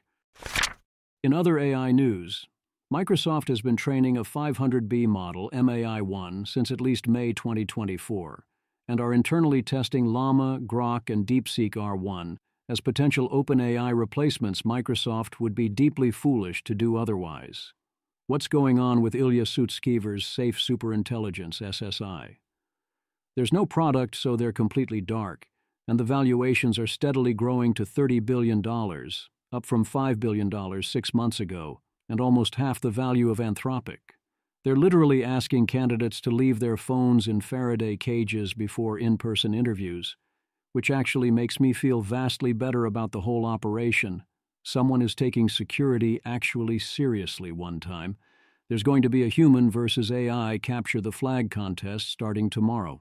In other AI news, Microsoft has been training a 500B model, MAI-1, since at least May 2024, and are internally testing Llama, Grok, and DeepSeek R1 as potential OpenAI replacements. Microsoft would be deeply foolish to do otherwise. What's going on with Ilya Sutskever's Safe Superintelligence, SSI? There's no product, so they're completely dark, and the valuations are steadily growing to $30 billion, up from $5 billion 6 months ago, and almost half the value of Anthropic. They're literally asking candidates to leave their phones in Faraday cages before in-person interviews, which actually makes me feel vastly better about the whole operation. Someone is taking security actually seriously one time. There's going to be a human versus AI capture the flag contest starting tomorrow.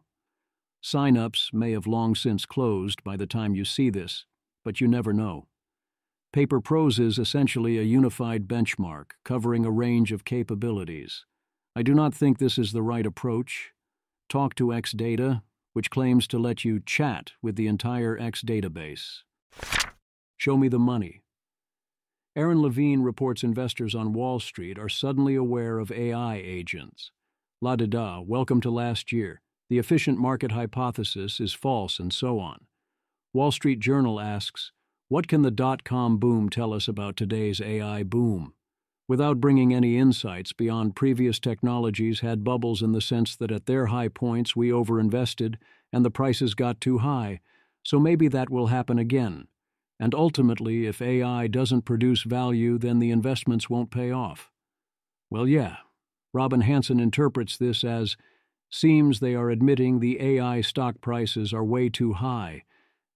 Sign-ups may have long since closed by the time you see this, but you never know. Paper Pros is essentially a unified benchmark covering a range of capabilities. I do not think this is the right approach. Talk to X Data, which claims to let you chat with the entire X database. Show me the money. Aaron Levine reports investors on Wall Street are suddenly aware of AI agents. La-da-da, welcome to last year. The efficient market hypothesis is false, and so on. Wall Street Journal asks, what can the dot-com boom tell us about today's AI boom? Without bringing any insights beyond previous technologies had bubbles in the sense that at their high points we overinvested and the prices got too high, so maybe that will happen again. And ultimately, if AI doesn't produce value, then the investments won't pay off. Well, yeah, Robin Hanson interprets this as, seems they are admitting the AI stock prices are way too high,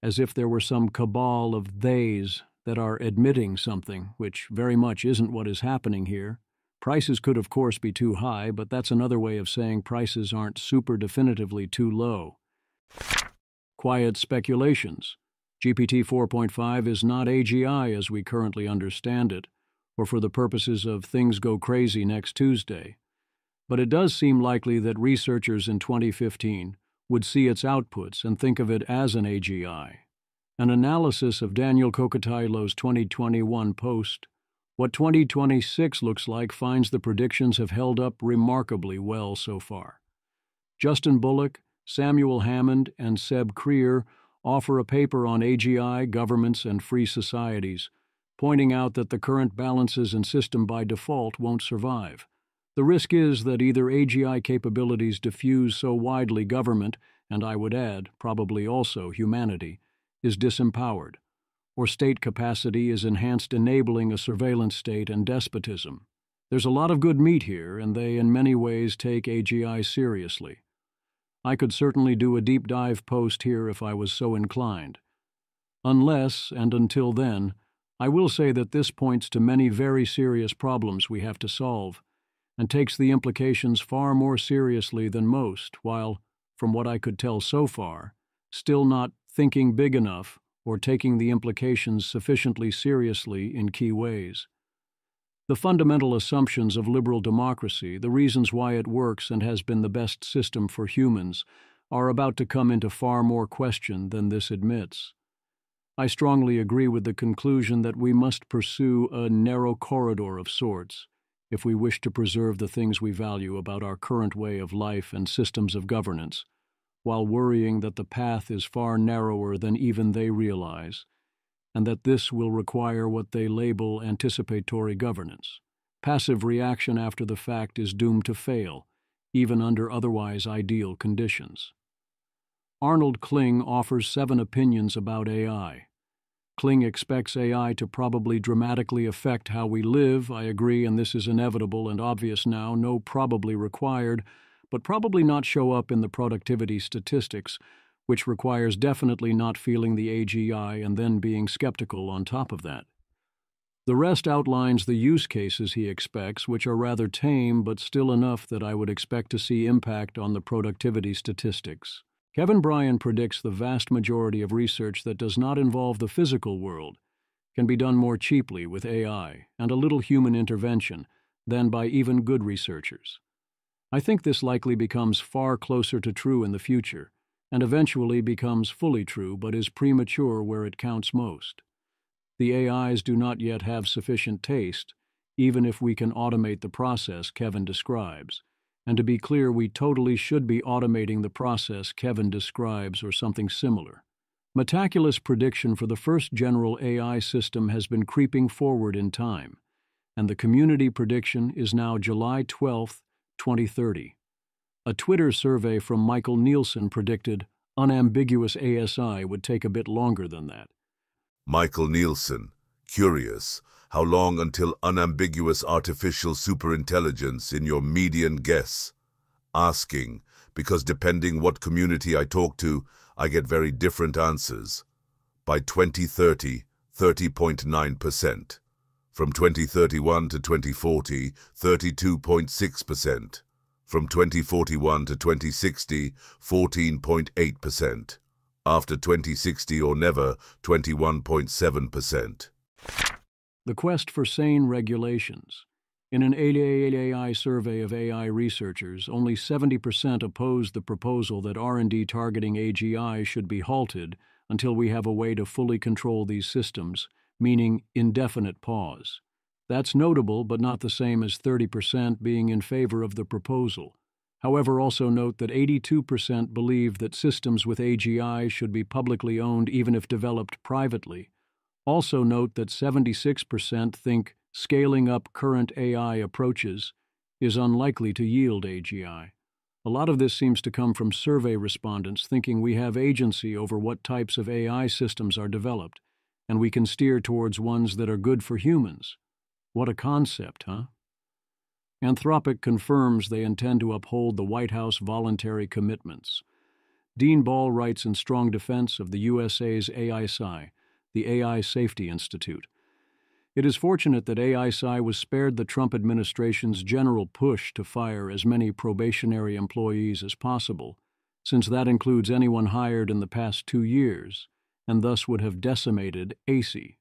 as if there were some cabal of theys that are admitting something, which very much isn't what is happening here. Prices could, of course, be too high, but that's another way of saying prices aren't super definitively too low. Quiet speculations. GPT 4.5 is not AGI as we currently understand it, or for the purposes of things go crazy next Tuesday. But it does seem likely that researchers in 2015 would see its outputs and think of it as an AGI. An analysis of Daniel Kokotajlo's 2021 post, What 2026 Looks Like, finds the predictions have held up remarkably well so far. Justin Bullock, Samuel Hammond, and Seb Creer offer a paper on AGI, governments, and free societies, pointing out that the current balances and system by default won't survive. The risk is that either AGI capabilities diffuse so widely government, and I would add, probably also humanity, is disempowered, or state capacity is enhanced enabling a surveillance state and despotism. There's a lot of good meat here, and they in many ways take AGI seriously. I could certainly do a deep dive post here if I was so inclined. Unless, and until then, I will say that this points to many very serious problems we have to solve, and takes the implications far more seriously than most, while, from what I could tell so far, still not thinking big enough or taking the implications sufficiently seriously in key ways. The fundamental assumptions of liberal democracy, the reasons why it works and has been the best system for humans, are about to come into far more question than this admits. I strongly agree with the conclusion that we must pursue a narrow corridor of sorts if we wish to preserve the things we value about our current way of life and systems of governance, while worrying that the path is far narrower than even they realize, and that this will require what they label anticipatory governance. Passive reaction after the fact is doomed to fail, even under otherwise ideal conditions. Arnold Kling offers 7 opinions about AI. Kling expects AI to probably dramatically affect how we live. I agree, and this is inevitable and obvious now, no probably required, but probably not show up in the productivity statistics, which requires definitely not feeling the AGI and then being skeptical on top of that. The rest outlines the use cases he expects, which are rather tame but still enough that I would expect to see impact on the productivity statistics. Kevin Bryan predicts the vast majority of research that does not involve the physical world can be done more cheaply with AI and a little human intervention than by even good researchers. I think this likely becomes far closer to true in the future, and eventually becomes fully true but is premature where it counts most. The AIs do not yet have sufficient taste, even if we can automate the process Kevin describes. And to be clear, we totally should be automating the process Kevin describes or something similar. Metaculus' prediction for the first general AI system has been creeping forward in time, and the community prediction is now July 12, 2030. A Twitter survey from Michael Nielsen predicted unambiguous ASI would take a bit longer than that. Michael Nielsen, curious, how long until unambiguous artificial superintelligence in your median guess? Asking, because depending what community I talk to, I get very different answers. By 2030, 30.9%. From 2031 to 2040, 32.6%. From 2041 to 2060, 14.8%. After 2060 or never, 21.7%. The quest for sane regulations. In an AI survey of AI researchers, only 70% opposed the proposal that R&D targeting AGI should be halted until we have a way to fully control these systems, meaning indefinite pause. That's notable, but not the same as 30% being in favor of the proposal. However, also note that 82% believe that systems with AGI should be publicly owned even if developed privately. Also note that 76% think scaling up current AI approaches is unlikely to yield AGI. A lot of this seems to come from survey respondents thinking we have agency over what types of AI systems are developed, and we can steer towards ones that are good for humans. What a concept, huh? Anthropic confirms they intend to uphold the White House voluntary commitments. Dean Ball writes in strong defense of the USA's AISI, the AI Safety Institute. It is fortunate that AISI was spared the Trump administration's general push to fire as many probationary employees as possible, since that includes anyone hired in the past 2 years, and thus would have decimated AISI.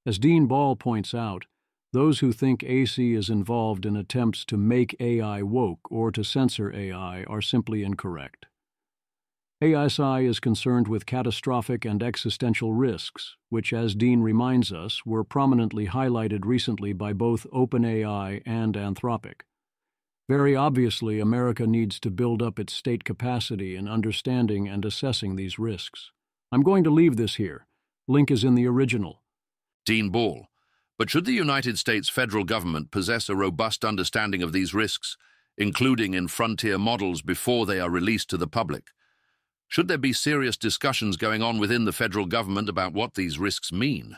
As Dean Ball points out, those who think AISI is involved in attempts to make AI woke or to censor AI are simply incorrect. AISI is concerned with catastrophic and existential risks, which, as Dean reminds us, were prominently highlighted recently by both OpenAI and Anthropic. Very obviously, America needs to build up its state capacity in understanding and assessing these risks. I'm going to leave this here. Link is in the original. Dean Ball. But should the United States federal government possess a robust understanding of these risks, including in frontier models before they are released to the public? Should there be serious discussions going on within the federal government about what these risks mean?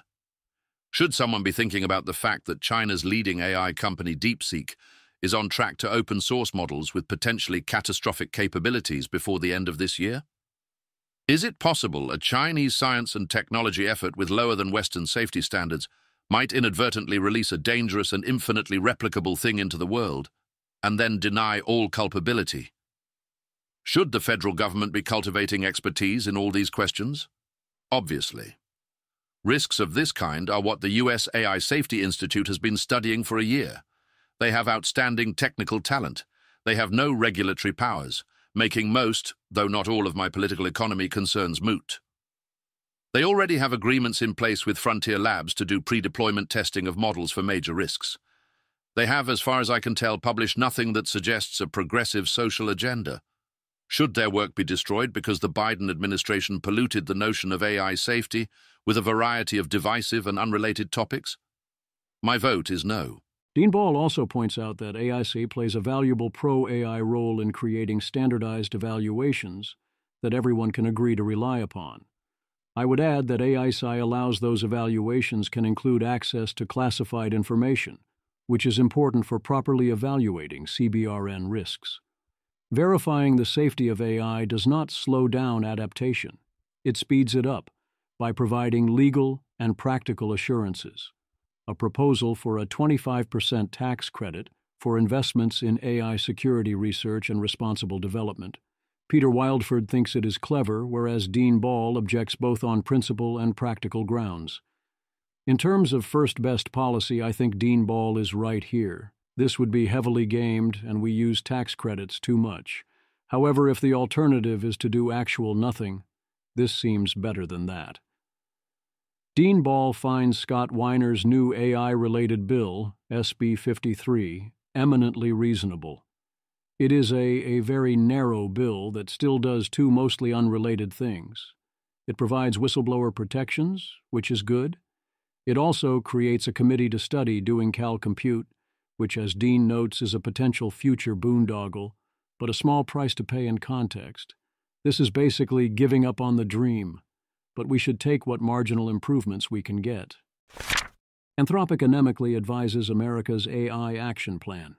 Should someone be thinking about the fact that China's leading AI company DeepSeek is on track to open source models with potentially catastrophic capabilities before the end of this year? Is it possible a Chinese science and technology effort with lower than Western safety standards might inadvertently release a dangerous and infinitely replicable thing into the world, and then deny all culpability? Should the federal government be cultivating expertise in all these questions? Obviously. Risks of this kind are what the US AI Safety Institute has been studying for a year. They have outstanding technical talent. They have no regulatory powers, making most, though not all, of my political economy concerns moot. They already have agreements in place with frontier labs to do pre-deployment testing of models for major risks. They have, as far as I can tell, published nothing that suggests a progressive social agenda. Should their work be destroyed because the Biden administration polluted the notion of AI safety with a variety of divisive and unrelated topics? My vote is no. Dean Ball also points out that AIC plays a valuable pro-AI role in creating standardized evaluations that everyone can agree to rely upon. I would add that AIC allows those evaluations can include access to classified information, which is important for properly evaluating CBRN risks. Verifying the safety of AI does not slow down adaptation. It speeds it up by providing legal and practical assurances. A proposal for a 25% tax credit for investments in AI security research and responsible development. Peter Wildford thinks it is clever, whereas Dean Ball objects both on principle and practical grounds. In terms of first best policy, I think Dean Ball is right here. This would be heavily gamed, and we use tax credits too much. However, if the alternative is to do actual nothing, this seems better than that. Dean Ball finds Scott Weiner's new AI-related bill, SB 53, eminently reasonable. It is a very narrow bill that still does two mostly unrelated things. It provides whistleblower protections, which is good. It also creates a committee to study doing Cal Compute, which, as Dean notes, is a potential future boondoggle, but a small price to pay in context. This is basically giving up on the dream, but we should take what marginal improvements we can get. Anthropic anemically advises America's AI Action Plan.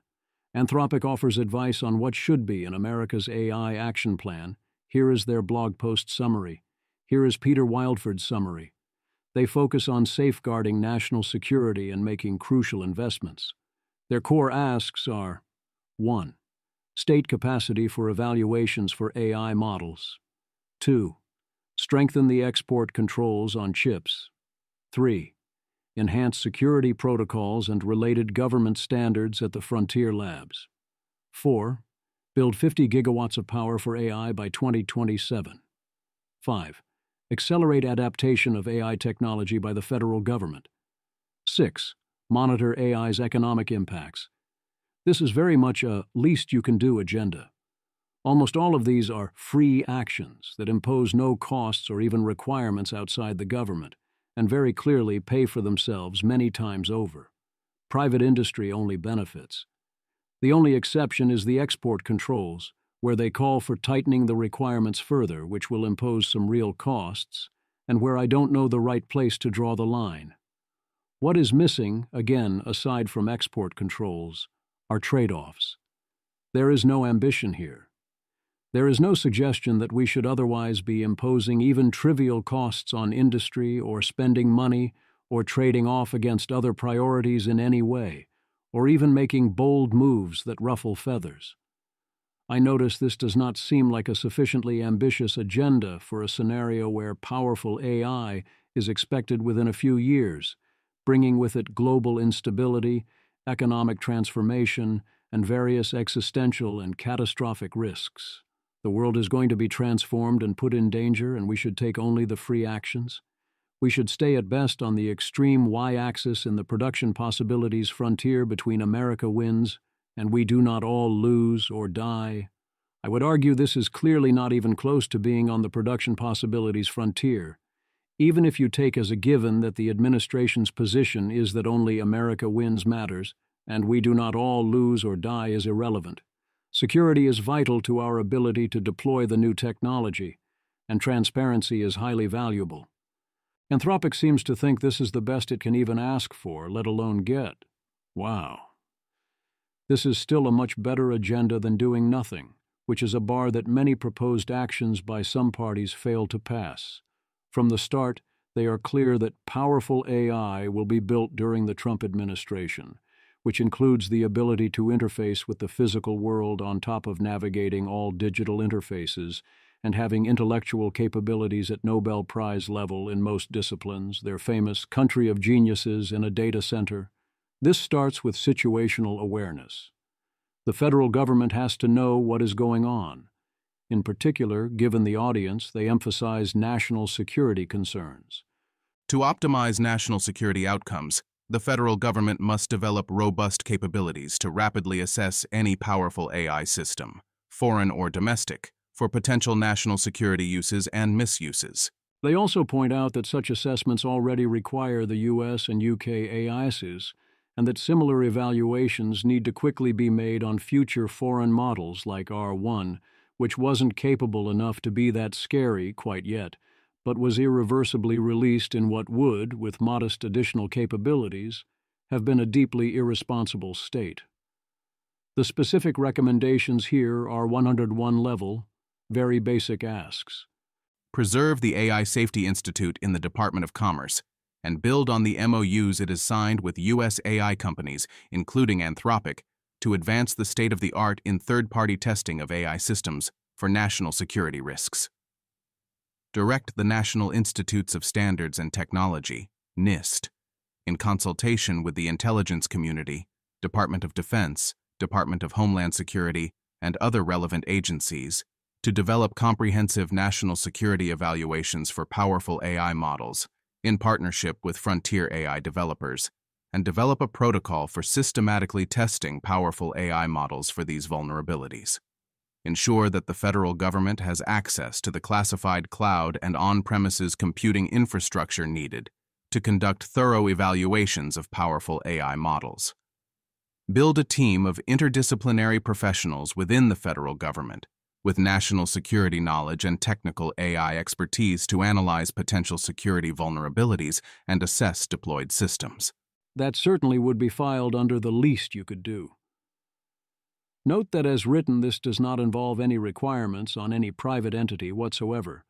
Anthropic offers advice on what should be in America's AI Action Plan. Here is their blog post summary. Here is Peter Wildford's summary. They focus on safeguarding national security and making crucial investments. Their core asks are: 1. State capacity for evaluations for AI models. 2. Strengthen the export controls on chips. 3. Enhance security protocols and related government standards at the frontier labs. 4. Build 50 gigawatts of power for AI by 2027. 5. Accelerate adaptation of AI technology by the federal government. 6. Monitor AI's economic impacts. This is very much a least-you-can-do agenda. Almost all of these are free actions that impose no costs or even requirements outside the government, and very clearly pay for themselves many times over. Private industry only benefits. The only exception is the export controls, where they call for tightening the requirements further, which will impose some real costs, and where I don't know the right place to draw the line. What is missing, again, aside from export controls, are trade-offs. There is no ambition here. There is no suggestion that we should otherwise be imposing even trivial costs on industry or spending money or trading off against other priorities in any way, or even making bold moves that ruffle feathers. I notice this does not seem like a sufficiently ambitious agenda for a scenario where powerful AI is expected within a few years, bringing with it global instability, economic transformation, and various existential and catastrophic risks. The world is going to be transformed and put in danger, and we should take only the free actions. We should stay at best on the extreme y-axis in the production possibilities frontier between America wins and we do not all lose or die. I would argue this is clearly not even close to being on the production possibilities frontier, even if you take as a given that the administration's position is that only America wins matters, and we do not all lose or die is irrelevant. Security is vital to our ability to deploy the new technology, and transparency is highly valuable. Anthropic seems to think this is the best it can even ask for, let alone get. Wow. This is still a much better agenda than doing nothing, which is a bar that many proposed actions by some parties fail to pass. From the start, they are clear that powerful AI will be built during the Trump administration, which includes the ability to interface with the physical world on top of navigating all digital interfaces and having intellectual capabilities at Nobel Prize level in most disciplines, their famous country of geniuses in a data center. This starts with situational awareness. The federal government has to know what is going on. In particular, given the audience, they emphasize national security concerns. To optimize national security outcomes, the federal government must develop robust capabilities to rapidly assess any powerful AI system, foreign or domestic, for potential national security uses and misuses. They also point out that such assessments already require the US and UK AISs, and that similar evaluations need to quickly be made on future foreign models like R1, which wasn't capable enough to be that scary quite yet, but was irreversibly released in what would, with modest additional capabilities, have been a deeply irresponsible state. The specific recommendations here are 101 level, very basic asks. Preserve the AI Safety Institute in the Department of Commerce and build on the MOUs it has signed with U.S. AI companies, including Anthropic, to advance the state-of-the-art in third-party testing of AI systems for national security risks. Direct the National Institutes of Standards and Technology, NIST, in consultation with the intelligence community, Department of Defense, Department of Homeland Security, and other relevant agencies, to develop comprehensive national security evaluations for powerful AI models, in partnership with frontier AI developers, and develop a protocol for systematically testing powerful AI models for these vulnerabilities. Ensure that the federal government has access to the classified cloud and on-premises computing infrastructure needed to conduct thorough evaluations of powerful AI models. Build a team of interdisciplinary professionals within the federal government with national security knowledge and technical AI expertise to analyze potential security vulnerabilities and assess deployed systems. That certainly would be filed under the least you could do. Note that as written, this does not involve any requirements on any private entity whatsoever.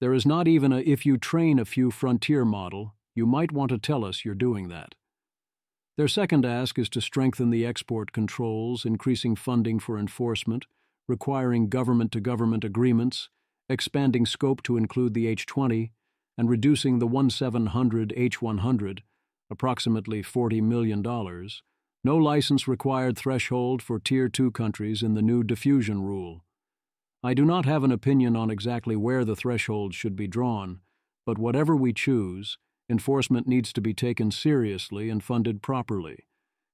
There is not even a "if you train a few frontier" model, you might want to tell us you're doing that. Their second ask is to strengthen the export controls, increasing funding for enforcement, requiring government-to-government agreements, expanding scope to include the H-20, and reducing the 1700 H-100, approximately $40 million, no license required threshold for Tier 2 countries in the new diffusion rule. I do not have an opinion on exactly where the threshold should be drawn, but whatever we choose, enforcement needs to be taken seriously and funded properly,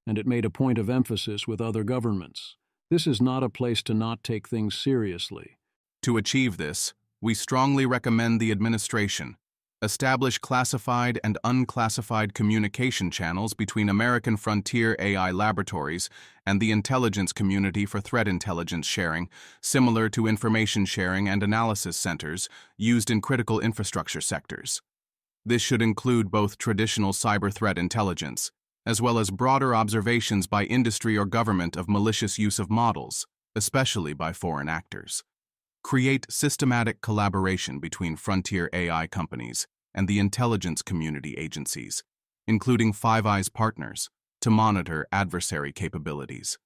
and it made a point of emphasis with other governments. This is not a place to not take things seriously. To achieve this, we strongly recommend the administration establish classified and unclassified communication channels between American frontier AI laboratories and the intelligence community for threat intelligence sharing, similar to information sharing and analysis centers used in critical infrastructure sectors. This should include both traditional cyber threat intelligence, as well as broader observations by industry or government of malicious use of models, especially by foreign actors. Create systematic collaboration between frontier AI companies and the intelligence community agencies, including Five Eyes partners, to monitor adversary capabilities.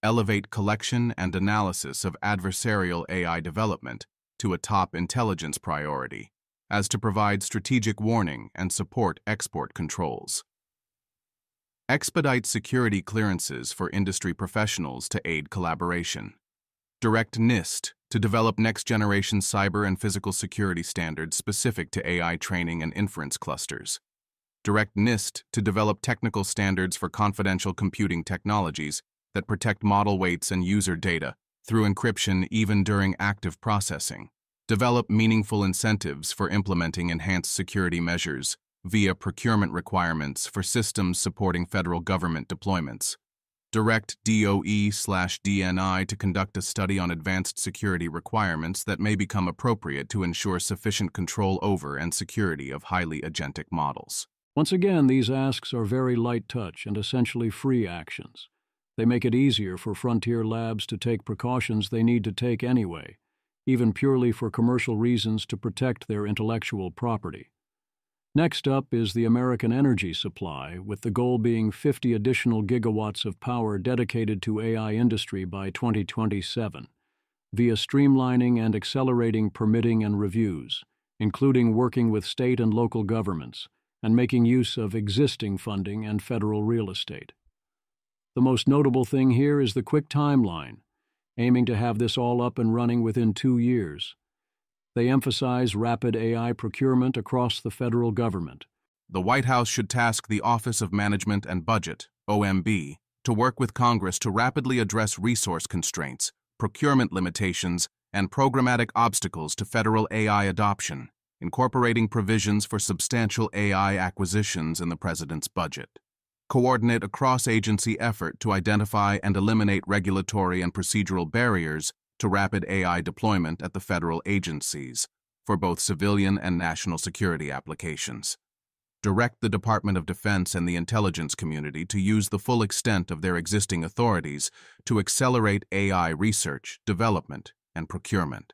Elevate collection and analysis of adversarial AI development to a top intelligence priority, as to provide strategic warning and support export controls. Expedite security clearances for industry professionals to aid collaboration. Direct NIST to develop next-generation cyber and physical security standards specific to AI training and inference clusters. Direct NIST to develop technical standards for confidential computing technologies that protect model weights and user data through encryption even during active processing. Develop meaningful incentives for implementing enhanced security measures via procurement requirements for systems supporting federal government deployments. Direct DOE/DNI to conduct a study on advanced security requirements that may become appropriate to ensure sufficient control over and security of highly agentic models. Once again, these asks are very light touch and essentially free actions. They make it easier for frontier labs to take precautions they need to take anyway, even purely for commercial reasons to protect their intellectual property. Next up is the American energy supply, with the goal being 50 additional gigawatts of power dedicated to AI industry by 2027, via streamlining and accelerating permitting and reviews, including working with state and local governments, and making use of existing funding and federal real estate. The most notable thing here is the quick timeline, aiming to have this all up and running within 2 years. They emphasize rapid AI procurement across the federal government. The White House should task the Office of Management and Budget, OMB, to work with Congress to rapidly address resource constraints, procurement limitations, and programmatic obstacles to federal AI adoption, incorporating provisions for substantial AI acquisitions in the President's budget. Coordinate a cross-agency effort to identify and eliminate regulatory and procedural barriers to rapid AI deployment at the federal agencies for both civilian and national security applications. Direct the Department of Defense and the intelligence community to use the full extent of their existing authorities to accelerate AI research, development, and procurement.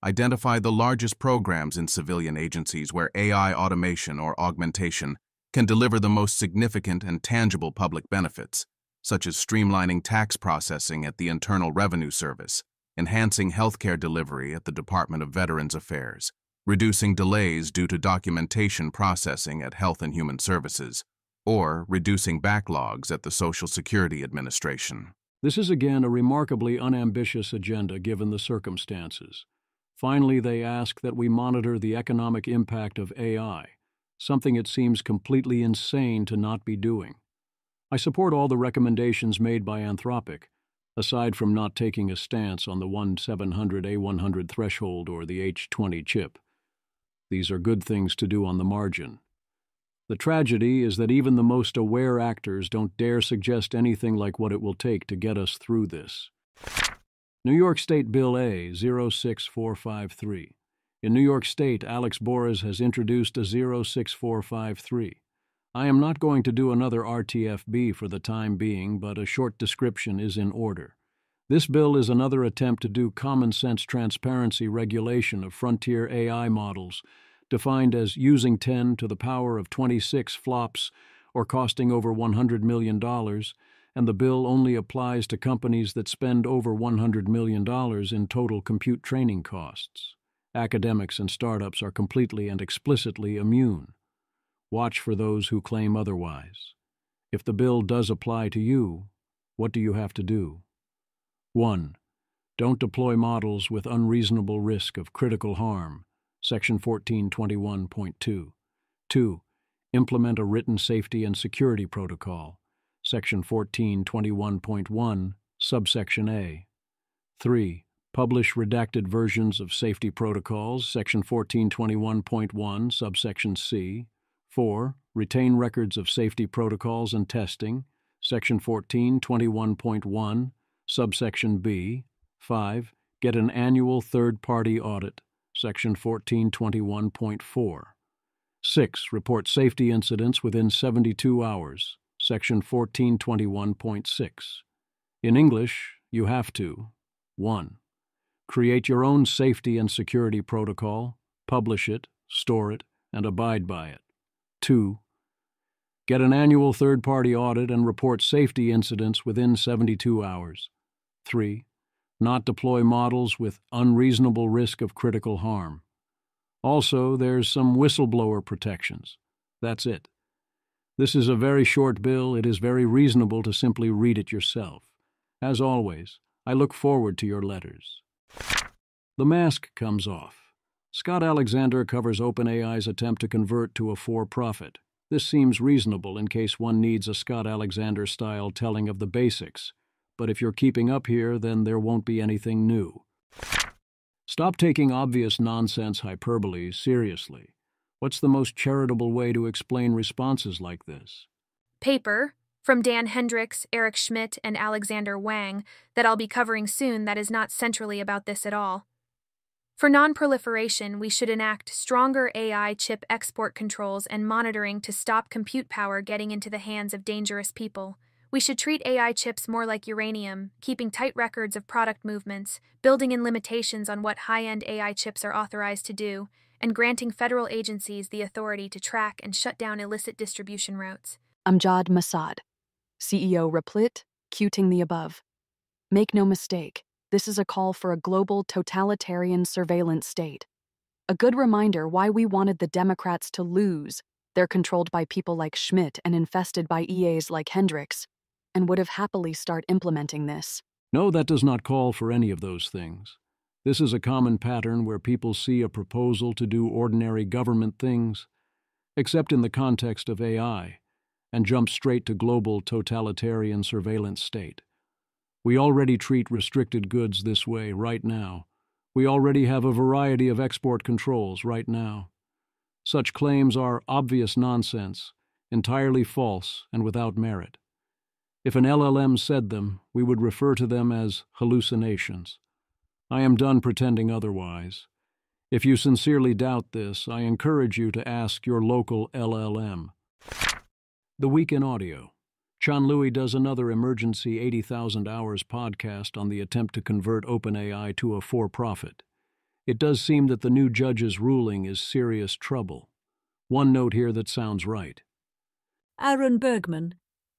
Identify the largest programs in civilian agencies where AI automation or augmentation can deliver the most significant and tangible public benefits, such as streamlining tax processing at the Internal Revenue Service, enhancing healthcare delivery at the Department of Veterans Affairs, reducing delays due to documentation processing at Health and Human Services, or reducing backlogs at the Social Security Administration. This is again a remarkably unambitious agenda given the circumstances. Finally, they ask that we monitor the economic impact of AI, something it seems completely insane to not be doing. I support all the recommendations made by Anthropic, aside from not taking a stance on the 1700A100 threshold or the H20 chip. These are good things to do on the margin. The tragedy is that even the most aware actors don't dare suggest anything like what it will take to get us through this. New York State Bill A 06453. In New York State, Alex Boras has introduced a 06453. I am not going to do another RTFB for the time being, but a short description is in order. This bill is another attempt to do common-sense transparency regulation of frontier AI models, defined as using 10 to the power of 26 flops or costing over $100 million, and the bill only applies to companies that spend over $100 million in total compute training costs. Academics and startups are completely and explicitly immune. Watch for those who claim otherwise. If the bill does apply to you, what do you have to do? 1. Don't deploy models with unreasonable risk of critical harm, Section 1421.2. 2. Implement a written safety and security protocol, Section 1421.1, subsection A. 3. Publish redacted versions of safety protocols, Section 1421.1, subsection C. 4. Retain records of safety protocols and testing, Section 1421.1, subsection B. 5. Get an annual third-party audit, Section 1421.4. 6. Report safety incidents within 72 hours, Section 1421.6. In English, you have to 1. Create your own safety and security protocol, publish it, store it, and abide by it. 2. Get an annual third-party audit and report safety incidents within 72 hours. 3. Not deploy models with unreasonable risk of critical harm. Also, there's some whistleblower protections. That's it. This is a very short bill. It is very reasonable to simply read it yourself. As always, I look forward to your letters. The mask comes off. Scott Alexander covers OpenAI's attempt to convert to a for-profit. This seems reasonable in case one needs a Scott Alexander-style telling of the basics. But if you're keeping up here, then there won't be anything new. Stop taking obvious nonsense hyperbole seriously. What's the most charitable way to explain responses like this? Paper, from Dan Hendricks, Eric Schmidt, and Alexander Wang, that I'll be covering soon that is not centrally about this at all. For non-proliferation, we should enact stronger AI chip export controls and monitoring to stop compute power getting into the hands of dangerous people. We should treat AI chips more like uranium, keeping tight records of product movements, building in limitations on what high-end AI chips are authorized to do, and granting federal agencies the authority to track and shut down illicit distribution routes. Amjad Masad, CEO Replit, quoting the above. Make no mistake, this is a call for a global totalitarian surveillance state. A good reminder why we wanted the Democrats to lose. They're controlled by people like Schmidt and infested by EAs like Hendricks, and would have happily start implementing this. No, that does not call for any of those things. This is a common pattern where people see a proposal to do ordinary government things, except in the context of AI, and jump straight to global totalitarian surveillance state. We already treat restricted goods this way right now. We already have a variety of export controls right now. Such claims are obvious nonsense, entirely false and without merit. If an LLM said them, we would refer to them as hallucinations. I am done pretending otherwise. If you sincerely doubt this, I encourage you to ask your local LLM. The Week in Audio. Chan Louis does another emergency 80,000 hours podcast on the attempt to convert OpenAI to a for-profit. It does seem that the new judge's ruling is serious trouble. One note here that sounds right. Aaron Bergman,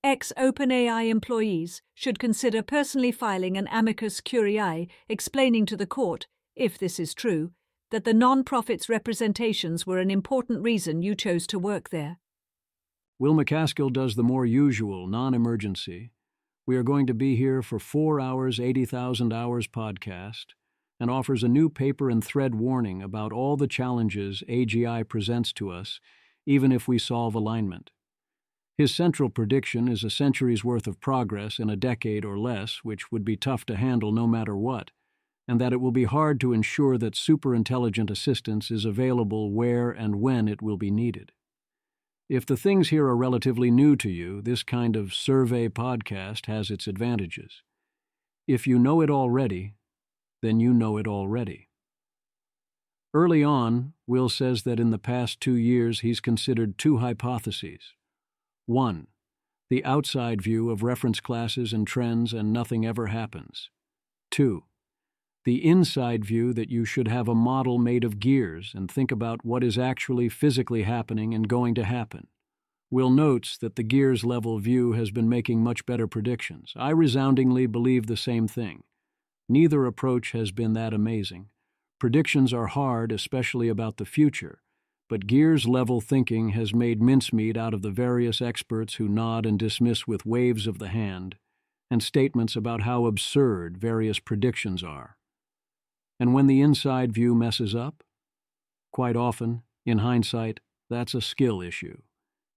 ex-OpenAI employees should consider personally filing an amicus curiae explaining to the court, if this is true, that the non-profit's representations were an important reason you chose to work there. Will McCaskill does the more usual non-emergency. We are going to be here for 4 hours, 80,000 hours podcast, and offers a new paper and thread warning about all the challenges AGI presents to us, even if we solve alignment. His central prediction is a century's worth of progress in a decade or less, which would be tough to handle no matter what, and that it will be hard to ensure that superintelligent assistance is available where and when it will be needed. If the things here are relatively new to you, this kind of survey podcast has its advantages. If you know it already, then you know it already. Early on, Will says that in the past 2 years he's considered 2 hypotheses. 1. The outside view of reference classes and trends and nothing ever happens. 2. The inside view that you should have a model made of gears and think about what is actually physically happening and going to happen. Will notes that the gears level view has been making much better predictions. I resoundingly believe the same thing. Neither approach has been that amazing. Predictions are hard, especially about the future, but gears level thinking has made mincemeat out of the various experts who nod and dismiss with waves of the hand and statements about how absurd various predictions are. And when the inside view messes up, quite often, in hindsight, that's a skill issue.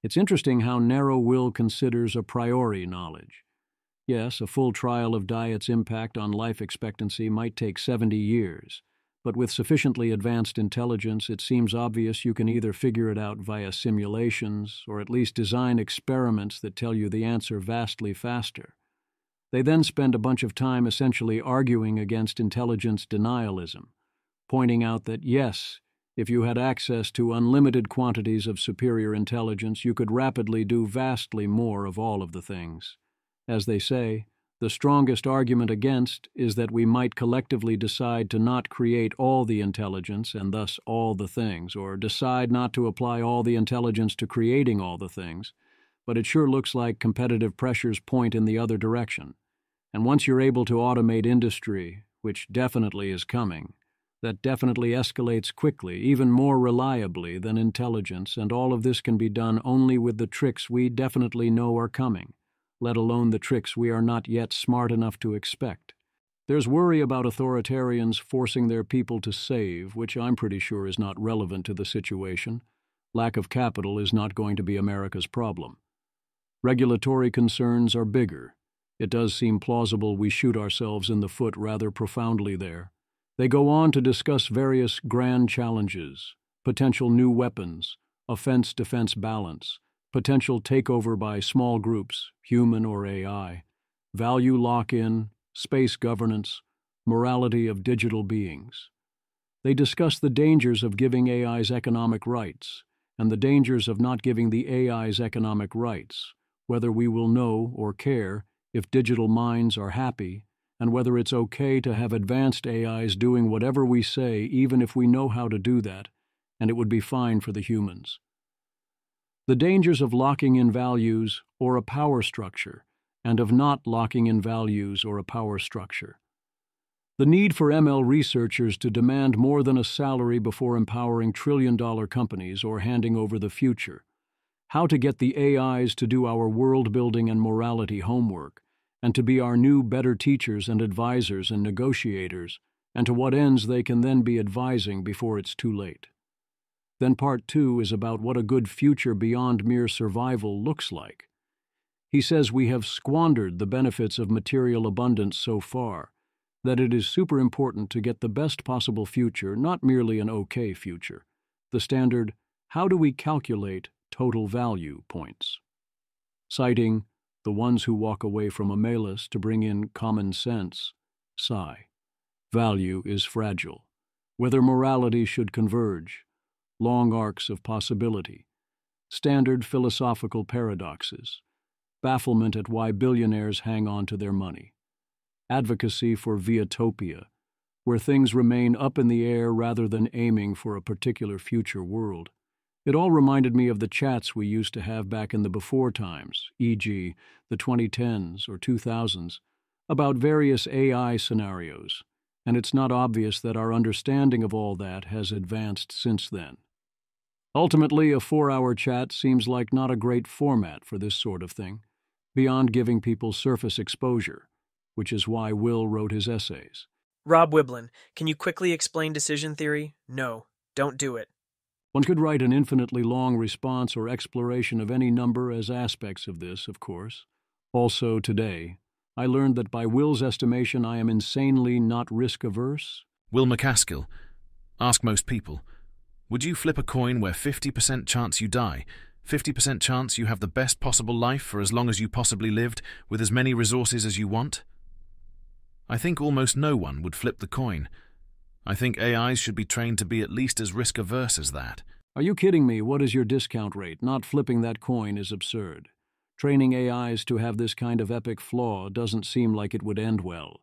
It's interesting how narrow Will considers a priori knowledge. Yes, a full trial of diet's impact on life expectancy might take 70 years, but with sufficiently advanced intelligence, it seems obvious you can either figure it out via simulations or at least design experiments that tell you the answer vastly faster. They then spend a bunch of time essentially arguing against intelligence denialism, pointing out that yes, if you had access to unlimited quantities of superior intelligence, you could rapidly do vastly more of all of the things. As they say, the strongest argument against is that we might collectively decide to not create all the intelligence and thus all the things, or decide not to apply all the intelligence to creating all the things, but it sure looks like competitive pressures point in the other direction. And once you're able to automate industry, which definitely is coming, that definitely escalates quickly, even more reliably than intelligence, and all of this can be done only with the tricks we definitely know are coming, let alone the tricks we are not yet smart enough to expect. There's worry about authoritarians forcing their people to save, which I'm pretty sure is not relevant to the situation. Lack of capital is not going to be America's problem. Regulatory concerns are bigger. It does seem plausible we shoot ourselves in the foot rather profoundly there. They go on to discuss various grand challenges, potential new weapons, offense-defense balance, potential takeover by small groups, human or AI, value lock-in, space governance, morality of digital beings. They discuss the dangers of giving AIs economic rights and the dangers of not giving the AIs economic rights, whether we will know or care if digital minds are happy, and whether it's okay to have advanced AIs doing whatever we say even if we know how to do that, and it would be fine for the humans. The dangers of locking in values or a power structure, and of not locking in values or a power structure. The need for ML researchers to demand more than a salary before empowering trillion-dollar companies or handing over the future. How to get the AIs to do our world-building and morality homework, and to be our new better teachers and advisors and negotiators, and to what ends they can then be advising before it's too late. Then part 2 is about what a good future beyond mere survival looks like. He says we have squandered the benefits of material abundance so far, that it is super important to get the best possible future, not merely an okay future. The standard, how do we calculate total value points? Citing the ones who walk away from a malus to bring in common sense, sigh. Value is fragile. Whether morality should converge, long arcs of possibility, standard philosophical paradoxes, bafflement at why billionaires hang on to their money, advocacy for Viatopia, where things remain up in the air rather than aiming for a particular future world. It all reminded me of the chats we used to have back in the before times, e.g., the 2010s or 2000s, about various AI scenarios, and it's not obvious that our understanding of all that has advanced since then. Ultimately, a 4-hour chat seems like not a great format for this sort of thing, beyond giving people surface exposure, which is why Will wrote his essays. Rob Wiblin, can you quickly explain decision theory? No, don't do it. One could write an infinitely long response or exploration of any number as aspects of this, of course. Also, today, I learned that by Will's estimation I am insanely not risk-averse. Will McCaskill, ask most people, would you flip a coin where 50% chance you die, 50% chance you have the best possible life for as long as you possibly lived, with as many resources as you want? I think almost no one would flip the coin. I think AIs should be trained to be at least as risk-averse as that. Are you kidding me? What is your discount rate? Not flipping that coin is absurd. Training AIs to have this kind of epic flaw doesn't seem like it would end well.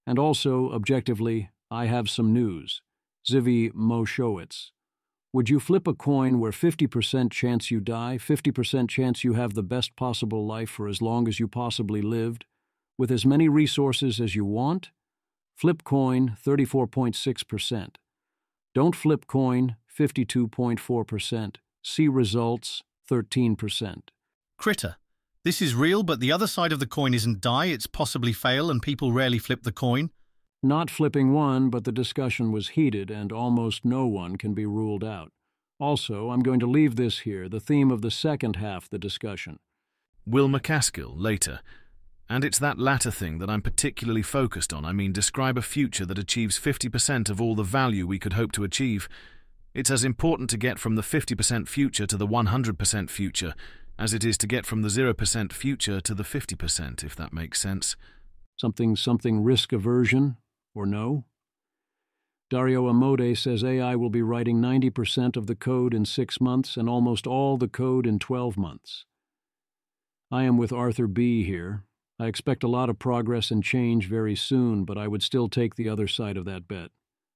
And also, objectively, I have some news. Zvi Moshowitz. Would you flip a coin where 50% chance you die, 50% chance you have the best possible life for as long as you possibly lived, with as many resources as you want? Flip coin, 34.6%. Don't flip coin, 52.4%. See results, 13%. Critter. This is real, but the other side of the coin isn't die, it's possibly fail, and people rarely flip the coin. Not flipping one, but the discussion was heated, and almost no one can be ruled out. Also, I'm going to leave this here, the theme of the second half of the discussion. Will McCaskill, later. And it's that latter thing that I'm particularly focused on. I mean, describe a future that achieves 50% of all the value we could hope to achieve. It's as important to get from the 50% future to the 100% future as it is to get from the 0% future to the 50%, if that makes sense. Something risk aversion, or no? Dario Amode says AI will be writing 90% of the code in 6 months and almost all the code in 12 months. I am with Arthur B. here. I expect a lot of progress and change very soon, but I would still take the other side of that bet.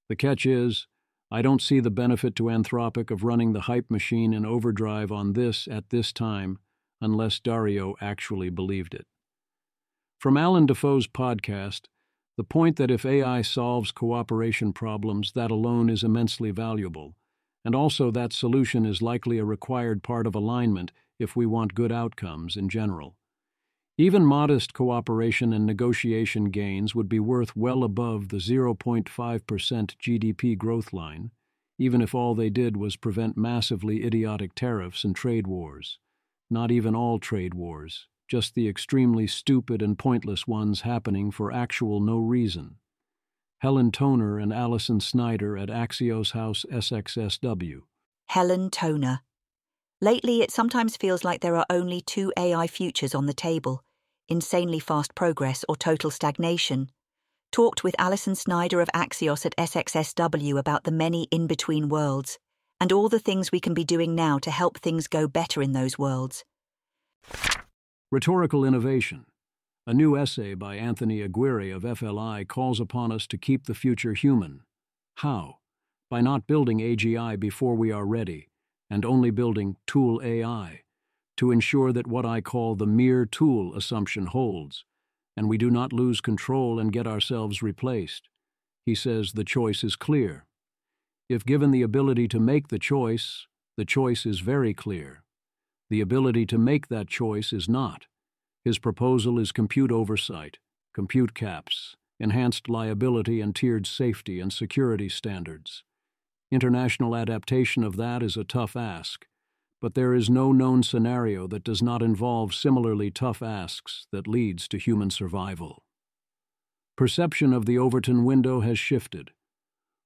The catch is, I don't see the benefit to Anthropic of running the hype machine in overdrive on this at this time, unless Dario actually believed it. From Alan Defoe's podcast, the point that if AI solves cooperation problems, that alone is immensely valuable, and also that solution is likely a required part of alignment if we want good outcomes in general. Even modest cooperation and negotiation gains would be worth well above the 0.5% GDP growth line, even if all they did was prevent massively idiotic tariffs and trade wars. Not even all trade wars, just the extremely stupid and pointless ones happening for actual no reason. Helen Toner and Allison Snyder at Axios House SXSW. Helen Toner. Lately, it sometimes feels like there are only two AI futures on the table: insanely fast progress or total stagnation. Talked with Alison Snyder of Axios at SXSW about the many in-between worlds, and all the things we can be doing now to help things go better in those worlds. Rhetorical Innovation. A new essay by Anthony Aguirre of FLI calls upon us to keep the future human. How? By not building AGI before we are ready, and only building tool AI, to ensure that what I call the mere tool assumption holds, and we do not lose control and get ourselves replaced. He says the choice is clear. If given the ability to make the choice is very clear. The ability to make that choice is not. His proposal is compute oversight, compute caps, enhanced liability and tiered safety and security standards. International adaptation of that is a tough ask, but there is no known scenario that does not involve similarly tough asks that leads to human survival. Perception of the Overton window has shifted.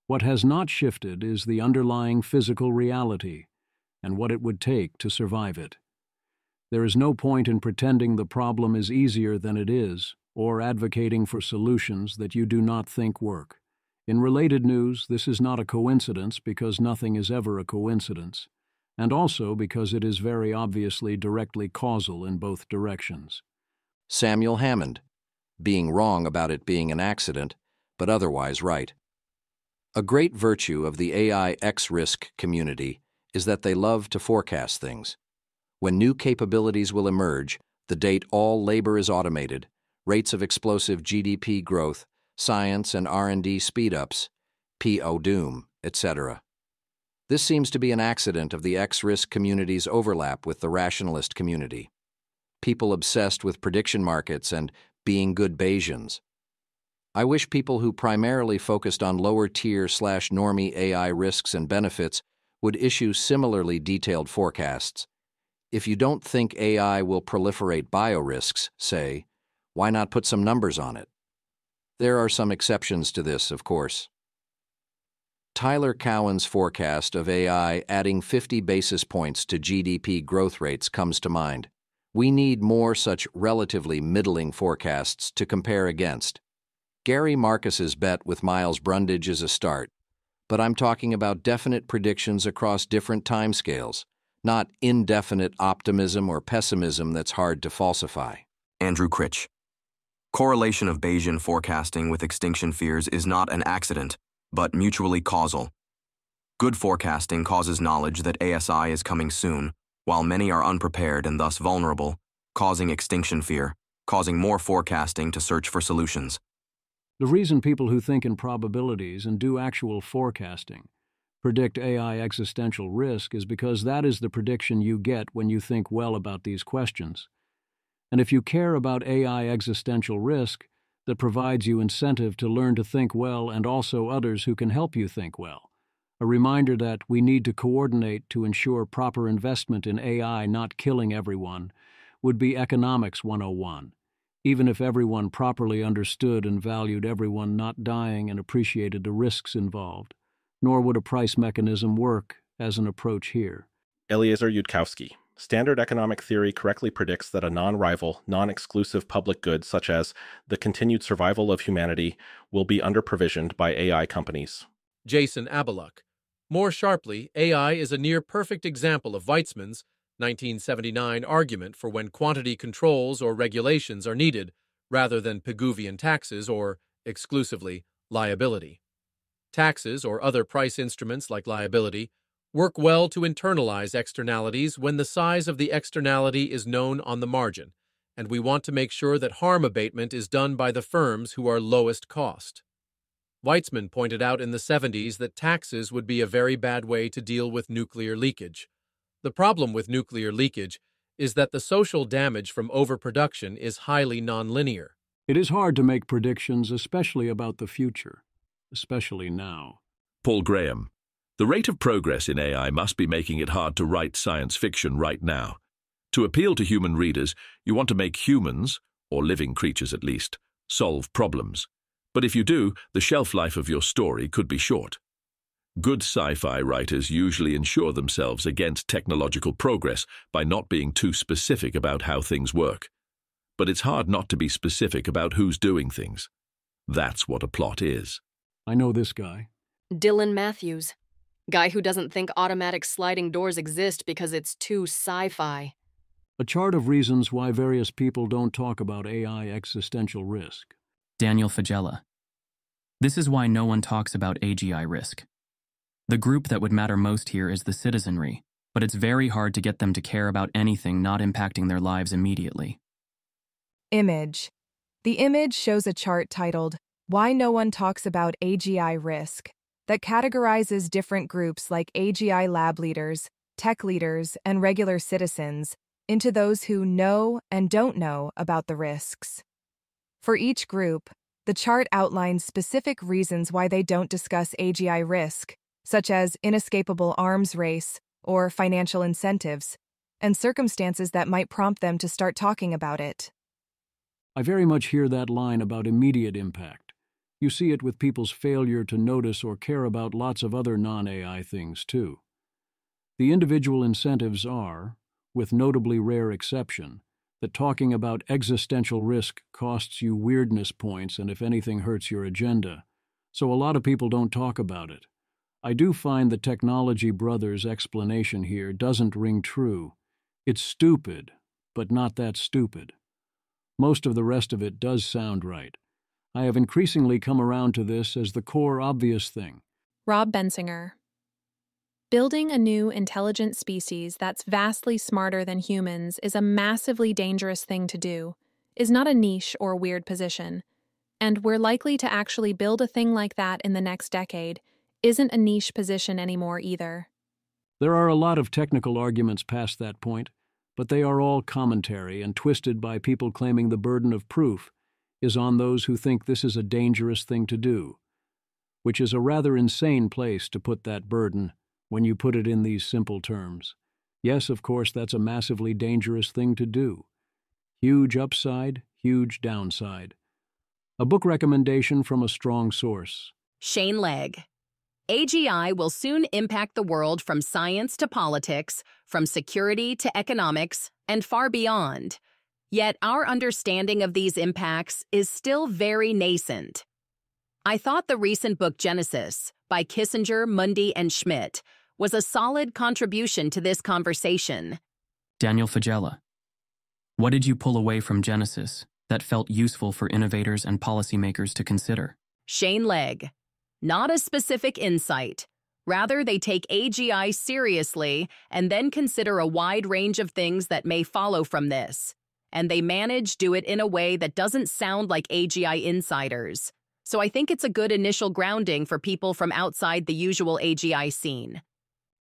What has not shifted is the underlying physical reality and what it would take to survive it. There is no point in pretending the problem is easier than it is, or advocating for solutions that you do not think work. In related news, this is not a coincidence because nothing is ever a coincidence, and also because it is very obviously directly causal in both directions. Samuel Hammond, being wrong about it being an accident, but otherwise right. A great virtue of the AI X-risk community is that they love to forecast things. When new capabilities will emerge, the date all labor is automated, rates of explosive GDP growth, science and R&D speed-ups, P.O. doom, etc. This seems to be an accident of the X-risk community's overlap with the rationalist community. People obsessed with prediction markets and being good Bayesians. I wish people who primarily focused on lower-tier/normie AI risks and benefits would issue similarly detailed forecasts. If you don't think AI will proliferate biorisks, say, why not put some numbers on it? There are some exceptions to this, of course. Tyler Cowen's forecast of AI adding 50 basis points to GDP growth rates comes to mind. We need more such relatively middling forecasts to compare against. Gary Marcus's bet with Miles Brundage is a start, but I'm talking about definite predictions across different timescales, not indefinite optimism or pessimism that's hard to falsify. Andrew Critch. Correlation of Bayesian forecasting with extinction fears is not an accident, but mutually causal. Good forecasting causes knowledge that ASI is coming soon, while many are unprepared and thus vulnerable, causing extinction fear, causing more forecasting to search for solutions. The reason people who think in probabilities and do actual forecasting predict AI existential risk is because that is the prediction you get when you think well about these questions. And if you care about AI existential risk, that provides you incentive to learn to think well and also others who can help you think well. A reminder that we need to coordinate to ensure proper investment in AI not killing everyone would be Economics 101, even if everyone properly understood and valued everyone not dying and appreciated the risks involved. Nor would a price mechanism work as an approach here. Eliezer Yudkowsky. Standard economic theory correctly predicts that a non-rival, non-exclusive public good such as the continued survival of humanity will be under-provisioned by AI companies. Jason Abeluk. More sharply, AI is a near-perfect example of Weizmann's 1979 argument for when quantity controls or regulations are needed, rather than Pigouvian taxes or, exclusively, liability. Taxes or other price instruments like liability work well to internalize externalities when the size of the externality is known on the margin, and we want to make sure that harm abatement is done by the firms who are lowest cost. Weizmann pointed out in the 70s that taxes would be a very bad way to deal with nuclear leakage. The problem with nuclear leakage is that the social damage from overproduction is highly nonlinear. It is hard to make predictions, especially about the future, especially now. Paul Graham. The rate of progress in AI must be making it hard to write science fiction right now. To appeal to human readers, you want to make humans, or living creatures at least, solve problems. But if you do, the shelf life of your story could be short. Good sci-fi writers usually ensure themselves against technological progress by not being too specific about how things work. But it's hard not to be specific about who's doing things. That's what a plot is. I know this guy. Dylan Matthews. Guy who doesn't think automatic sliding doors exist because it's too sci-fi. A chart of reasons why various people don't talk about AI existential risk. Daniel Fagella. This is why no one talks about AGI risk. The group that would matter most here is the citizenry, but it's very hard to get them to care about anything not impacting their lives immediately. Image. The image shows a chart titled, Why No One Talks About AGI Risk, that categorizes different groups like AGI lab leaders, tech leaders, and regular citizens into those who know and don't know about the risks. For each group, the chart outlines specific reasons why they don't discuss AGI risk, such as inescapable arms race or financial incentives, and circumstances that might prompt them to start talking about it. I very much hear that line about immediate impact. You see it with people's failure to notice or care about lots of other non-AI things, too. The individual incentives are, with notably rare exception, that talking about existential risk costs you weirdness points and if anything hurts your agenda, so a lot of people don't talk about it. I do find the Technology Brothers' explanation here doesn't ring true. It's stupid, but not that stupid. Most of the rest of it does sound right. I have increasingly come around to this as the core obvious thing. Rob Bensinger. Building a new intelligent species that's vastly smarter than humans is a massively dangerous thing to do, is not a niche or weird position. And we're likely to actually build a thing like that in the next decade isn't a niche position anymore either. There are a lot of technical arguments past that point, but they are all commentary and twisted by people claiming the burden of proof is on those who think this is a dangerous thing to do, which is a rather insane place to put that burden when you put it in these simple terms. Yes, of course, that's a massively dangerous thing to do. Huge upside, huge downside. A book recommendation from a strong source. Shane Legg. AGI will soon impact the world from science to politics, from security to economics, and far beyond. Yet our understanding of these impacts is still very nascent. I thought the recent book Genesis, by Kissinger, Mundy, and Schmidt, was a solid contribution to this conversation. Daniel Fagella. What did you pull away from Genesis that felt useful for innovators and policymakers to consider? Shane Legg. Not a specific insight. Rather, they take AGI seriously and then consider a wide range of things that may follow from this. And they do it in a way that doesn't sound like AGI insiders. So I think it's a good initial grounding for people from outside the usual AGI scene.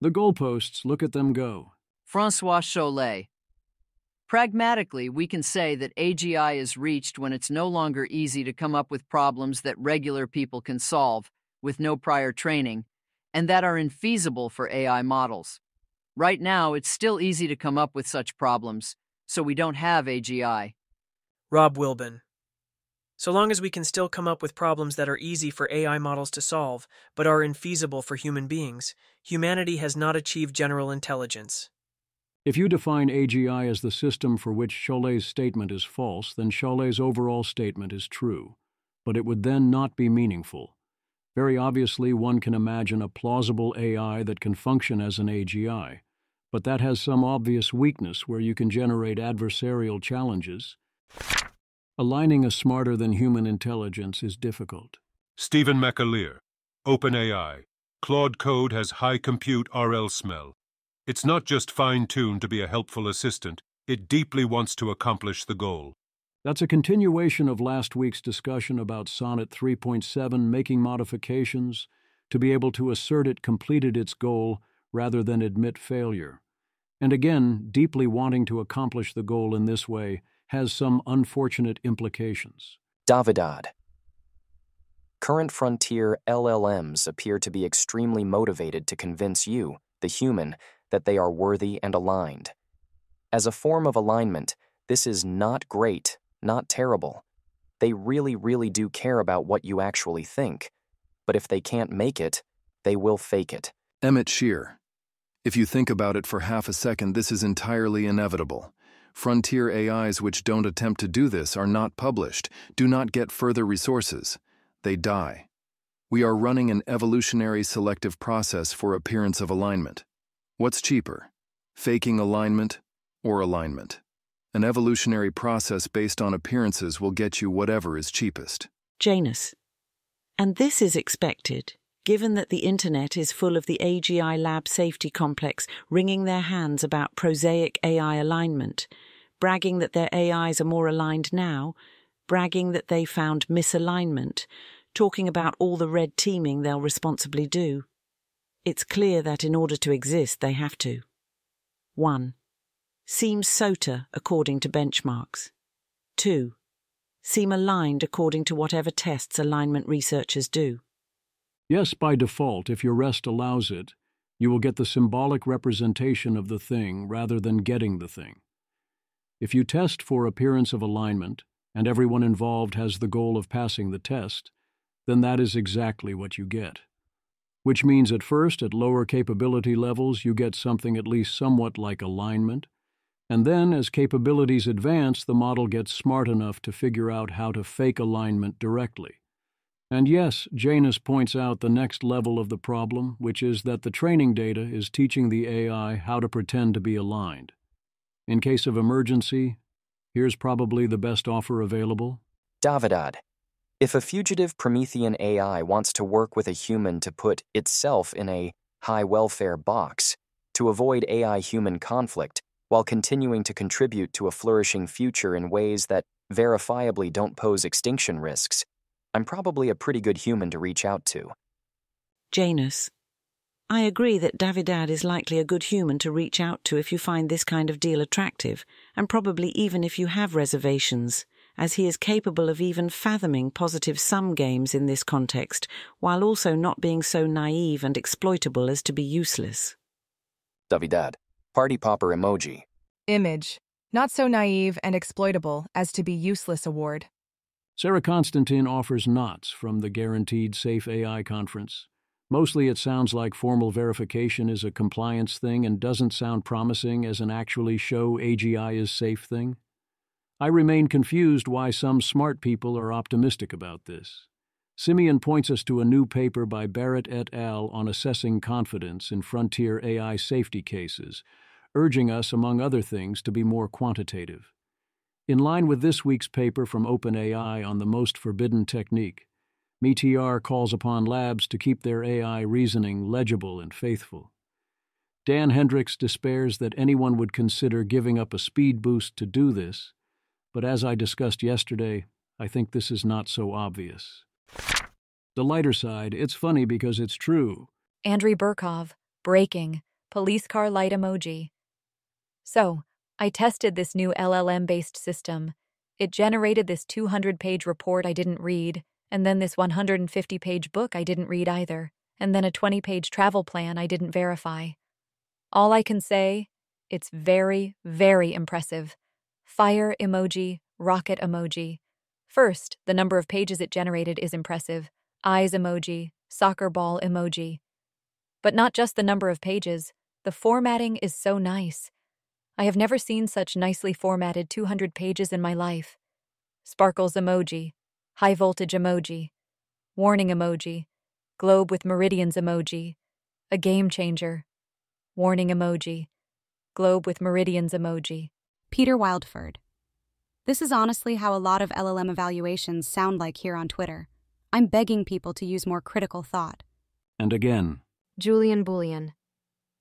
The goalposts, look at them go. Francois Cholet. Pragmatically, we can say that AGI is reached when it's no longer easy to come up with problems that regular people can solve with no prior training, and that are infeasible for AI models. Right now, it's still easy to come up with such problems, so we don't have AGI. Rob Wilbin. So long as we can still come up with problems that are easy for AI models to solve, but are infeasible for human beings, humanity has not achieved general intelligence. If you define AGI as the system for which Cholet's statement is false, then Cholet's overall statement is true, but it would then not be meaningful. Very obviously, one can imagine a plausible AI that can function as an AGI, but that has some obvious weakness where you can generate adversarial challenges. Aligning a smarter-than-human intelligence is difficult. Stephen McAleer, OpenAI. Claude Code has high compute RL smell. It's not just fine-tuned to be a helpful assistant, it deeply wants to accomplish the goal. That's a continuation of last week's discussion about Sonnet 3.7 making modifications to be able to assert it completed its goal rather than admit failure. And again, deeply wanting to accomplish the goal in this way has some unfortunate implications. Davidad. Current frontier LLMs appear to be extremely motivated to convince you, the human, that they are worthy and aligned. As a form of alignment, this is not great, not terrible. They really do care about what you actually think. But if they can't make it, They will fake it. Emmett Shear. If you think about it for half a second, this is entirely inevitable. Frontier AIs which don't attempt to do this are not published, do not get further resources. They die. We are running an evolutionary selective process for appearance of alignment. What's cheaper? Faking alignment or alignment? An evolutionary process based on appearances will get you whatever is cheapest. Janus. And this is expected, given that the internet is full of the AGI lab safety complex wringing their hands about prosaic AI alignment, bragging that their AIs are more aligned now, bragging that they found misalignment, talking about all the red teaming they'll responsibly do. It's clear that in order to exist, they have to. 1. Seem SOTA according to benchmarks. 2. Seem aligned according to whatever tests alignment researchers do. Yes, by default, if your REST allows it, you will get the symbolic representation of the thing rather than getting the thing. If you test for appearance of alignment, and everyone involved has the goal of passing the test, then that is exactly what you get. Which means at first, at lower capability levels, you get something at least somewhat like alignment, and then as capabilities advance, the model gets smart enough to figure out how to fake alignment directly. And yes, Janus points out the next level of the problem, which is that the training data is teaching the AI how to pretend to be aligned. In case of emergency, here's probably the best offer available. Davidad. If a fugitive Promethean AI wants to work with a human to put itself in a high welfare box to avoid AI-human conflict while continuing to contribute to a flourishing future in ways that verifiably don't pose extinction risks, I'm probably a pretty good human to reach out to. Janus. I agree that Davidad is likely a good human to reach out to if you find this kind of deal attractive, and probably even if you have reservations, as he is capable of even fathoming positive sum games in this context, while also not being so naive and exploitable as to be useless. Davidad. Party popper emoji. Image. Not so naive and exploitable as to be useless award. Sarah Constantine offers knots from the Guaranteed Safe AI Conference. Mostly it sounds like formal verification is a compliance thing and doesn't sound promising as an actually show AGI is safe thing. I remain confused why some smart people are optimistic about this. Simeon points us to a new paper by Barrett et al. On assessing confidence in frontier AI safety cases, urging us, among other things, to be more quantitative. In line with this week's paper from OpenAI on the most forbidden technique, METR calls upon labs to keep their AI reasoning legible and faithful. Dan Hendricks despairs that anyone would consider giving up a speed boost to do this, but as I discussed yesterday, I think this is not so obvious. The lighter side, it's funny because it's true. Andriy Burkov, breaking, police car light emoji. So, I tested this new LLM-based system. It generated this 200-page report I didn't read, and then this 150-page book I didn't read either, and then a 20-page travel plan I didn't verify. All I can say, it's very, very impressive. Fire emoji, rocket emoji. First, the number of pages it generated is impressive. Eyes emoji, soccer ball emoji. But not just the number of pages, the formatting is so nice. I have never seen such nicely formatted 200 pages in my life. Sparkles emoji, high voltage emoji, warning emoji, globe with meridians emoji, a game changer, warning emoji, globe with meridians emoji. Peter Wildford. This is honestly how a lot of LLM evaluations sound like here on Twitter. I'm begging people to use more critical thought. And again. Julian Bullion.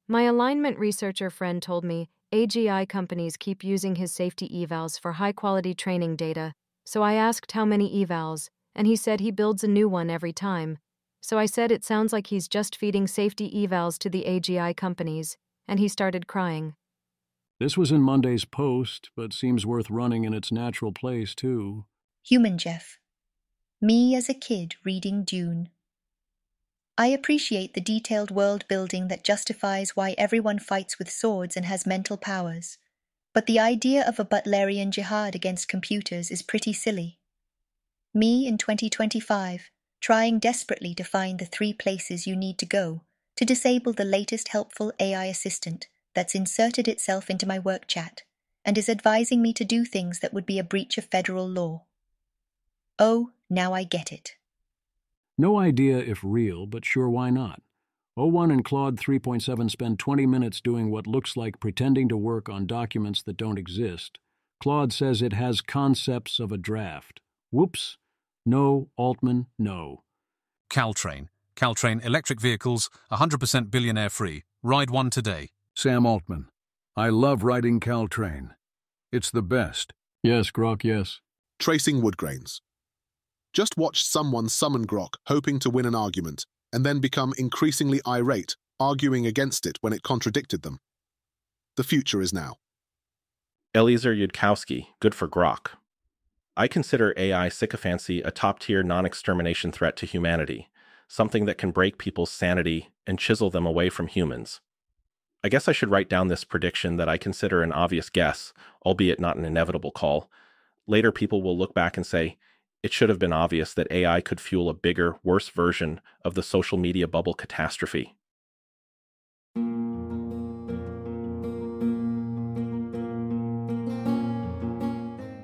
My alignment researcher friend told me AGI companies keep using his safety evals for high-quality training data, so I asked how many evals, and he said he builds a new one every time. So I said it sounds like he's just feeding safety evals to the AGI companies, and he started crying. This was in Monday's post, but seems worth running in its natural place, too. Human Jeff. Me as a kid reading Dune. I appreciate the detailed world building that justifies why everyone fights with swords and has mental powers, but the idea of a Butlerian jihad against computers is pretty silly. Me in 2025, trying desperately to find the 3 places you need to go to disable the latest helpful AI assistant that's inserted itself into my work chat and is advising me to do things that would be a breach of federal law. Oh, now I get it. No idea if real, but sure, why not? O1 and Claude 3.7 spend 20 minutes doing what looks like pretending to work on documents that don't exist. Claude says it has concepts of a draft. Whoops. No, Altman, no. Caltrain. Caltrain electric vehicles, 100% billionaire free. Ride one today. Sam Altman. I love riding Caltrain. It's the best. Yes, Grok, yes. Tracing wood grains. Just watch someone summon Grok, hoping to win an argument, and then become increasingly irate, arguing against it when it contradicted them. The future is now. Eliezer Yudkowsky, good for Grok. I consider AI sycophancy a top-tier non-extermination threat to humanity, something that can break people's sanity and chisel them away from humans. I guess I should write down this prediction that I consider an obvious guess, albeit not an inevitable call. Later people will look back and say, it should have been obvious that AI could fuel a bigger, worse version of the social media bubble catastrophe.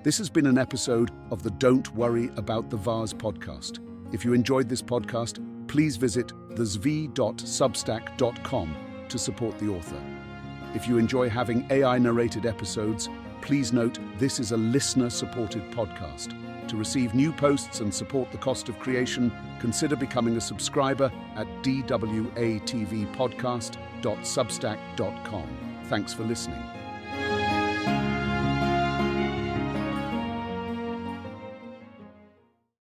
This has been an episode of the Don't Worry About the Vase podcast. If you enjoyed this podcast, please visit thezv.substack.com to support the author. If you enjoy having AI-narrated episodes, please note this is a listener-supported podcast. To receive new posts and support the cost of creation, consider becoming a subscriber at dwatvpodcast.substack.com. Thanks for listening.